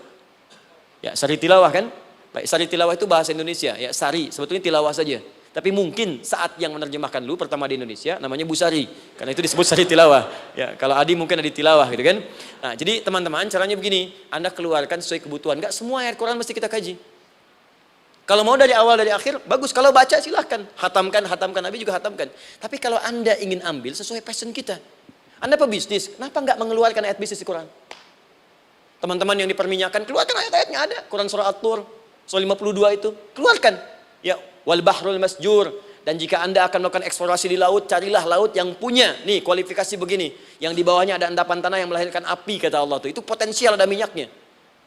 Ya, sari tilawah kan? Baik, sari tilawah itu bahasa Indonesia. Ya, sari, sebetulnya tilawah saja. Tapi mungkin saat yang menerjemahkan dulu pertama di Indonesia, namanya Bu Sari. Karena itu disebut sari tilawah. Ya, kalau Adi mungkin ada tilawah gitu kan? Nah, jadi teman-teman, caranya begini. Anda keluarkan sesuai kebutuhan. Enggak semua ayat Quran mesti kita kaji. Kalau mau dari awal, dari akhir, bagus. Kalau baca silahkan. Hatamkan, Nabi juga hatamkan. Tapi kalau Anda ingin ambil sesuai passion kita. Anda pebisnis, kenapa nggak mengeluarkan ayat bisnis di Quran? Teman-teman yang diperminyakan, keluarkan ayat-ayatnya ada. Quran surah At-Tur, surah 52 itu, keluarkan. Ya, wal bahrul masjur, Dan jika Anda akan melakukan eksplorasi di laut, carilah laut yang punya nih kualifikasi begini. Yang di bawahnya ada endapan tanah yang melahirkan api, kata Allah tuh. Itu potensial ada minyaknya.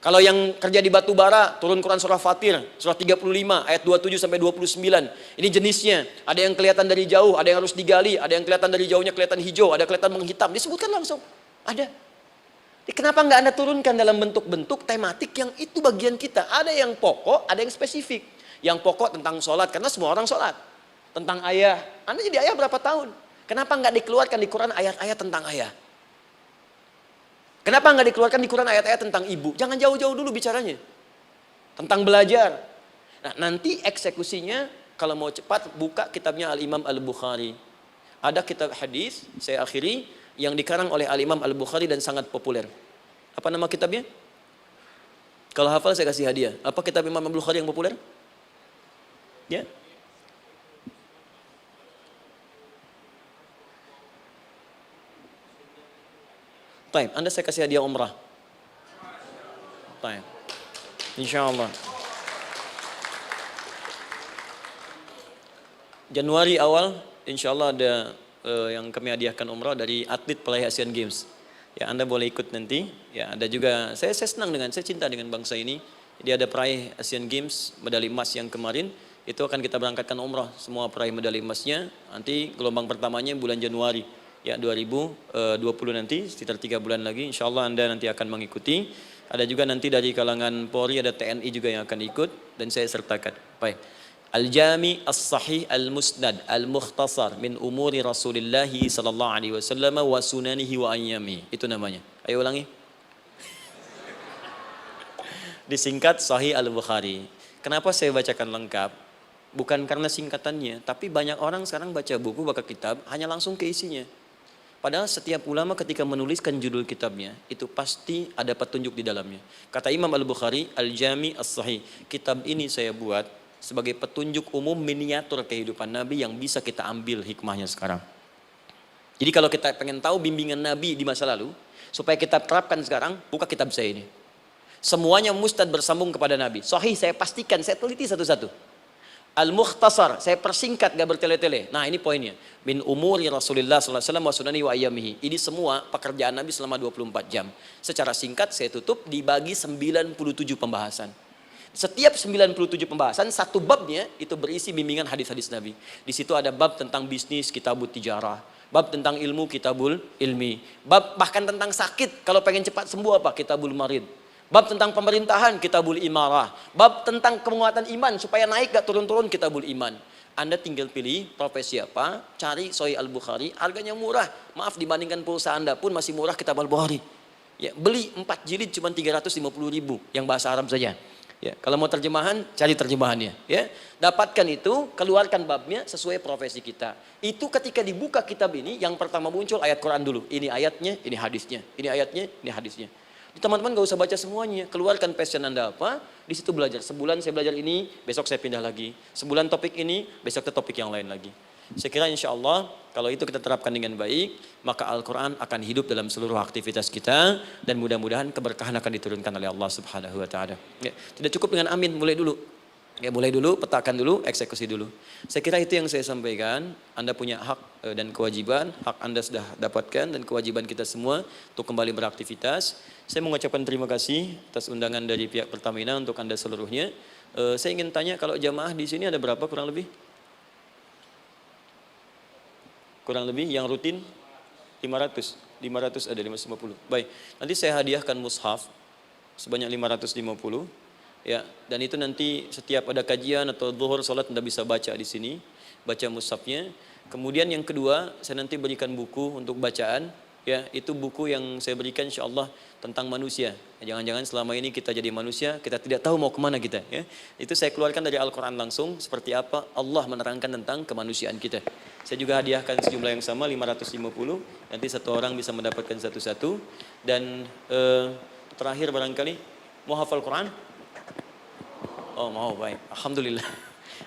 Kalau yang kerja di batu bara, turun Quran surah Fatir, surah 35 ayat 27 sampai 29. Ini jenisnya. Ada yang kelihatan dari jauh, ada yang harus digali, ada yang kelihatan dari jauhnya kelihatan hijau, ada kelihatan menghitam. Disebutkan langsung. Ada. Jadi kenapa nggak Anda turunkan dalam bentuk-bentuk tematik yang itu bagian kita? Ada yang pokok, ada yang spesifik. Yang pokok tentang sholat, karena semua orang sholat. Tentang ayah. Anda jadi ayah berapa tahun? Kenapa nggak dikeluarkan di Quran ayat-ayat tentang ayah? Kenapa nggak dikeluarkan di Quran ayat-ayat tentang ibu? Jangan jauh-jauh dulu bicaranya. Tentang belajar. Nah, nanti eksekusinya kalau mau cepat buka kitabnya Al-Imam Al-Bukhari. Ada kitab hadis, saya akhiri, yang dikarang oleh Al-Imam Al-Bukhari dan sangat populer. Apa nama kitabnya? Kalau hafal saya kasih hadiah. Apa kitab Imam Al-Bukhari yang populer? Ya. Baik, Anda saya kasih hadiah umrah. Baik. Insyaallah. Januari awal, insyaallah ada yang kami hadiahkan umrah dari atlet peraih Asian Games. Ya, Anda boleh ikut nanti. Ya, ada juga saya senang saya cinta dengan bangsa ini. Dia ada peraih Asian Games medali emas yang kemarin. Itu akan kita berangkatkan umrah semua peraih medali emasnya. Nanti gelombang pertamanya bulan Januari. Ya 2020 nanti sekitar 3 bulan lagi insyaallah Anda nanti akan mengikuti. Ada juga nanti dari kalangan Polri, ada TNI juga yang akan ikut dan saya sertakan. Baik. Al-Jami As-Sahih Al-Musnad Al-Mukhtasar min umuri Rasulillah sallallahu alaihi wasallam wa sunanihi wa ayyami. Itu namanya. Ayo ulangi. Disingkat Sahih Al-Bukhari. Kenapa saya bacakan lengkap? Bukan karena singkatannya, tapi banyak orang sekarang baca buku, baca kitab hanya langsung ke isinya. Padahal setiap ulama ketika menuliskan judul kitabnya, itu pasti ada petunjuk di dalamnya. Kata Imam Al-Bukhari, Al-Jami As-Sahih. Kitab ini saya buat sebagai petunjuk umum miniatur kehidupan Nabi yang bisa kita ambil hikmahnya sekarang. Jadi kalau kita pengen tahu bimbingan Nabi di masa lalu, supaya kita terapkan sekarang, buka kitab saya ini. Semuanya mustad bersambung kepada Nabi. Sahih saya pastikan, saya teliti satu-satu. Al-Mukhtasar, saya persingkat gak bertele-tele. Nah ini poinnya. Min umuri Rasulullah SAW wa sunani wa ayyamihi. Ini semua pekerjaan Nabi selama 24 jam. Secara singkat saya tutup dibagi 97 pembahasan. Setiap 97 pembahasan, satu babnya itu berisi bimbingan hadis-hadis Nabi. Di situ ada bab tentang bisnis, kitabut tijarah. Bab tentang ilmu, kitabul ilmi. Bab bahkan tentang sakit, kalau pengen cepat sembuh apa? Kitabul marid. Bab tentang pemerintahan, kitabul imarah. Bab tentang penguatan iman, supaya naik gak turun-turun, kitabul iman. Anda tinggal pilih profesi apa, cari Sahih Al-Bukhari, harganya murah. Maaf, dibandingkan pulsa Anda pun masih murah kitab Al-Bukhari. Ya, beli 4 jilid cuma 350.000 yang bahasa Arab saja. Ya, kalau mau terjemahan, cari terjemahannya. Ya, dapatkan itu, keluarkan babnya sesuai profesi kita. Itu ketika dibuka kitab ini, yang pertama muncul ayat Quran dulu. Ini ayatnya, ini hadisnya. Ini ayatnya, ini hadisnya. Teman-teman gak usah baca semuanya, keluarkan passion Anda apa, di situ belajar. Sebulan saya belajar ini, besok saya pindah lagi. Sebulan topik ini, besok ke topik yang lain lagi. Saya kira insya Allah kalau itu kita terapkan dengan baik, maka Al-Quran akan hidup dalam seluruh aktivitas kita dan mudah-mudahan keberkahan akan diturunkan oleh Allah Subhanahu Wa Taala. Ya, tidak cukup dengan amin, mulai dulu. Ya, mulai dulu, petakan dulu, eksekusi dulu. Saya kira itu yang saya sampaikan. Anda punya hak dan kewajiban, hak Anda sudah dapatkan dan kewajiban kita semua untuk kembali beraktivitas. Saya mengucapkan terima kasih atas undangan dari pihak Pertamina untuk Anda seluruhnya. Saya ingin tanya, kalau jamaah di sini ada berapa kurang lebih? Kurang lebih yang rutin 500 ada 550. Baik, nanti saya hadiahkan mushaf sebanyak 550 ya, dan itu nanti setiap ada kajian atau zuhur salat Anda bisa baca di sini, baca mushafnya. Kemudian yang kedua, saya nanti berikan buku untuk bacaan ya, itu buku yang saya berikan insyaallah tentang manusia. Jangan-jangan selama ini kita jadi manusia, kita tidak tahu mau kemana kita ya. Itu saya keluarkan dari Al-Quran langsung, seperti apa Allah menerangkan tentang kemanusiaan kita. Saya juga hadiahkan sejumlah yang sama 550, nanti satu orang bisa mendapatkan satu-satu. Dan terakhir barangkali mau hafal Quran? Oh mau, baik, Alhamdulillah.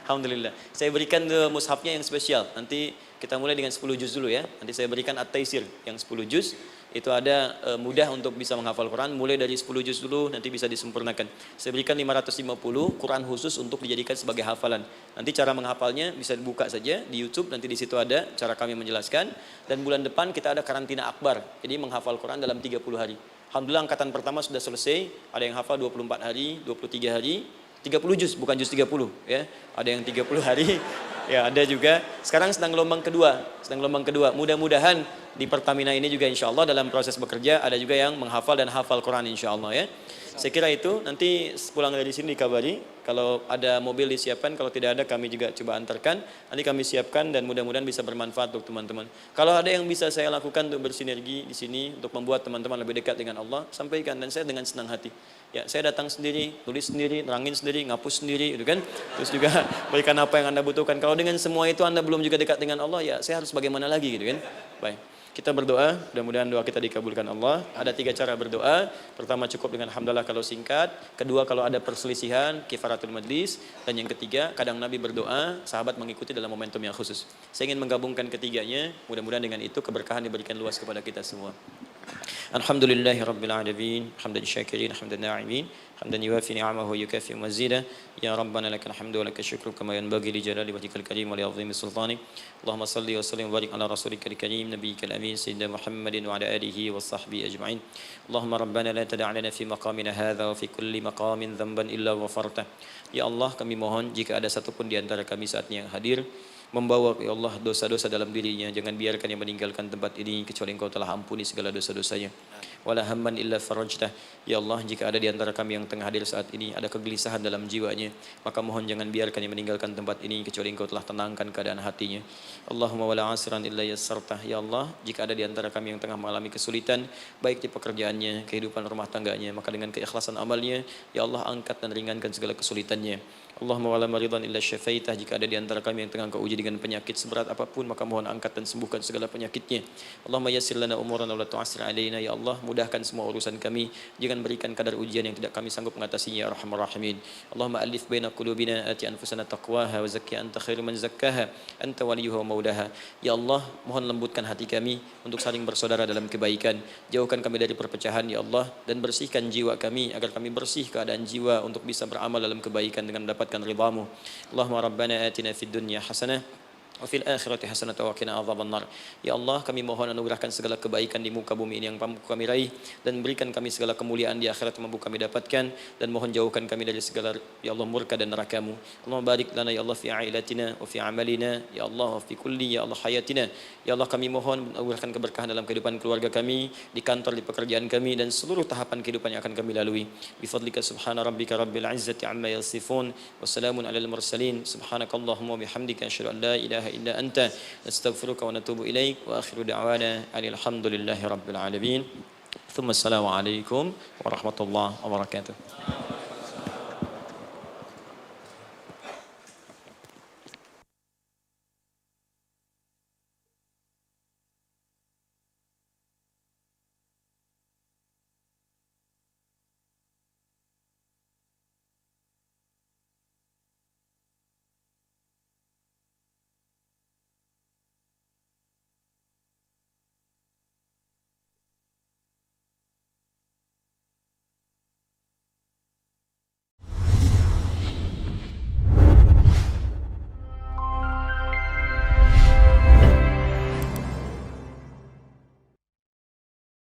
Alhamdulillah. Saya berikan mushafnya yang spesial. Nanti kita mulai dengan 10 juz dulu ya. Nanti saya berikan At-Taisir yang 10 juz. itu ada mudah untuk bisa menghafal Quran, mulai dari 10 juz dulu, nanti bisa disempurnakan. Saya berikan 550 Quran khusus untuk dijadikan sebagai hafalan. Nanti cara menghafalnya bisa dibuka saja di YouTube, nanti di situ ada cara kami menjelaskan. Dan bulan depan kita ada karantina akbar, jadi menghafal Quran dalam 30 hari. Alhamdulillah angkatan pertama sudah selesai, ada yang hafal 24 hari, 23 hari, 30 juz, bukan juz 30 ya. Ada yang 30 hari. Ya, ada juga. Sekarang sedang gelombang kedua. Mudah-mudahan di Pertamina ini juga insya Allah dalam proses bekerja ada juga yang menghafal dan hafal Quran insya Allah ya. Saya kira itu, nanti pulang dari sini dikabari. Kalau ada mobil disiapkan, kalau tidak ada kami juga coba antarkan. Nanti kami siapkan dan mudah-mudahan bisa bermanfaat untuk teman-teman. Kalau ada yang bisa saya lakukan untuk bersinergi di sini, untuk membuat teman-teman lebih dekat dengan Allah, sampaikan, dan saya dengan senang hati. Ya, saya datang sendiri, tulis sendiri, nerangin sendiri, ngapus sendiri, gitu kan. Terus juga berikan apa yang Anda butuhkan. Kalau dengan semua itu Anda belum juga dekat dengan Allah, ya saya harus bagaimana lagi, gitu kan. Baik. Kita berdoa, mudah-mudahan doa kita dikabulkan Allah. Ada 3 cara berdoa. Pertama, cukup dengan hamdalah kalau singkat. Kedua, kalau ada perselisihan, kifaratul majlis. Dan yang ketiga, kadang Nabi berdoa, sahabat mengikuti dalam momentum yang khusus. Saya ingin menggabungkan ketiganya. Mudah-mudahan dengan itu keberkahan diberikan luas kepada kita semua. Alhamdulillahi Rabbil Alamin, hamdan syakirin, hamdan na'imin, hamdan yuwafi ni'amahu yukafi mazida. Ya Rabbana lakal hamdu wa lakal syukru kama yanbaghi li jalali wajhikal karim wa li 'azimi sultani. Allahumma salli wa sallim wa barik ala rasulika karim nabiyyikal amin sayyidina Muhammadin wa ala alihi wa sahbihi ajma'in. Allahumma Rabbana la tada' lana fi maqamina hadha wa fi kulli maqamin dhanban illa ghafartah. Ya Allah, kami mohon jika ada satupun di antara kami saat ini yang hadir membawa ya Allah dosa-dosa dalam dirinya, jangan biarkan yang meninggalkan tempat ini kecuali Engkau telah ampuni segala dosa-dosanya. Wala hamman illa farajtah. Ya Allah, jika ada di antara kami yang tengah hadir saat ini ada kegelisahan dalam jiwanya, maka mohon jangan biarkan yang meninggalkan tempat ini kecuali Engkau telah tenangkan keadaan hatinya. Allahumma wala asran illa yassartah. Ya Allah, jika ada di antara kami yang tengah mengalami kesulitan baik di pekerjaannya, kehidupan rumah tangganya, maka dengan keikhlasan amalnya ya Allah angkat dan ringankan segala kesulitannya. Allahumma wala maridan illa syafaitah. Jika ada di antara kami yang tengah Engkau uji dengan penyakit seberat apapun, maka mohon angkat dan sembuhkan segala penyakitnya. Allahumma yassir lana umurana wa la tu'assir alaina. Ya Allah, mudahkan semua urusan kami, jangan berikan kadar ujian yang tidak kami sanggup mengatasinya ya arhamar rahimin. Allahumma alif baina qulubina, ati anfusana taqwaha wa zakki anta khairu man zakkaha anta waliyuha wa maulaha. Ya Allah, mohon lembutkan hati kami untuk saling bersaudara dalam kebaikan, jauhkan kami dari perpecahan ya Allah, dan bersihkan jiwa kami agar kami bersih keadaan jiwa untuk bisa beramal dalam kebaikan dengan mendapatkan ridhamu. Allahumma rabbana atina fid dunya hasanah wa fil akhirati hasanatan wa qina adzabannar. Ya Allah, kami mohon anugerahkan segala kebaikan di muka bumi ini yang mampu kami raih, dan berikan kami segala kemuliaan di akhirat yang mampu kami dapatkan, dan mohon jauhkan kami dari segala ya Allah murka dan neraka-Mu. Allahumma barik lana ya Allah fi ailatina wa fi amalina ya Allah wa fi kulli ya Allah hayatina. Ya Allah, kami mohon anugerahkan keberkahan dalam kehidupan keluarga kami, di kantor, di pekerjaan kami, dan seluruh tahapan kehidupan yang akan kami lalui. Bi fadlika subhana rabbika rabbil izzati amma yasifun wa salamun alal mursalin. Subhanakallahumma wa bihamdika asyhadu an la ilaha illa anta nastaghfiruka wa natubu ilaik wa akhiru da'wana alhamdulillahi rabbil alamin. Thumma assalamu alaikum warahmatullahi wabarakatuh.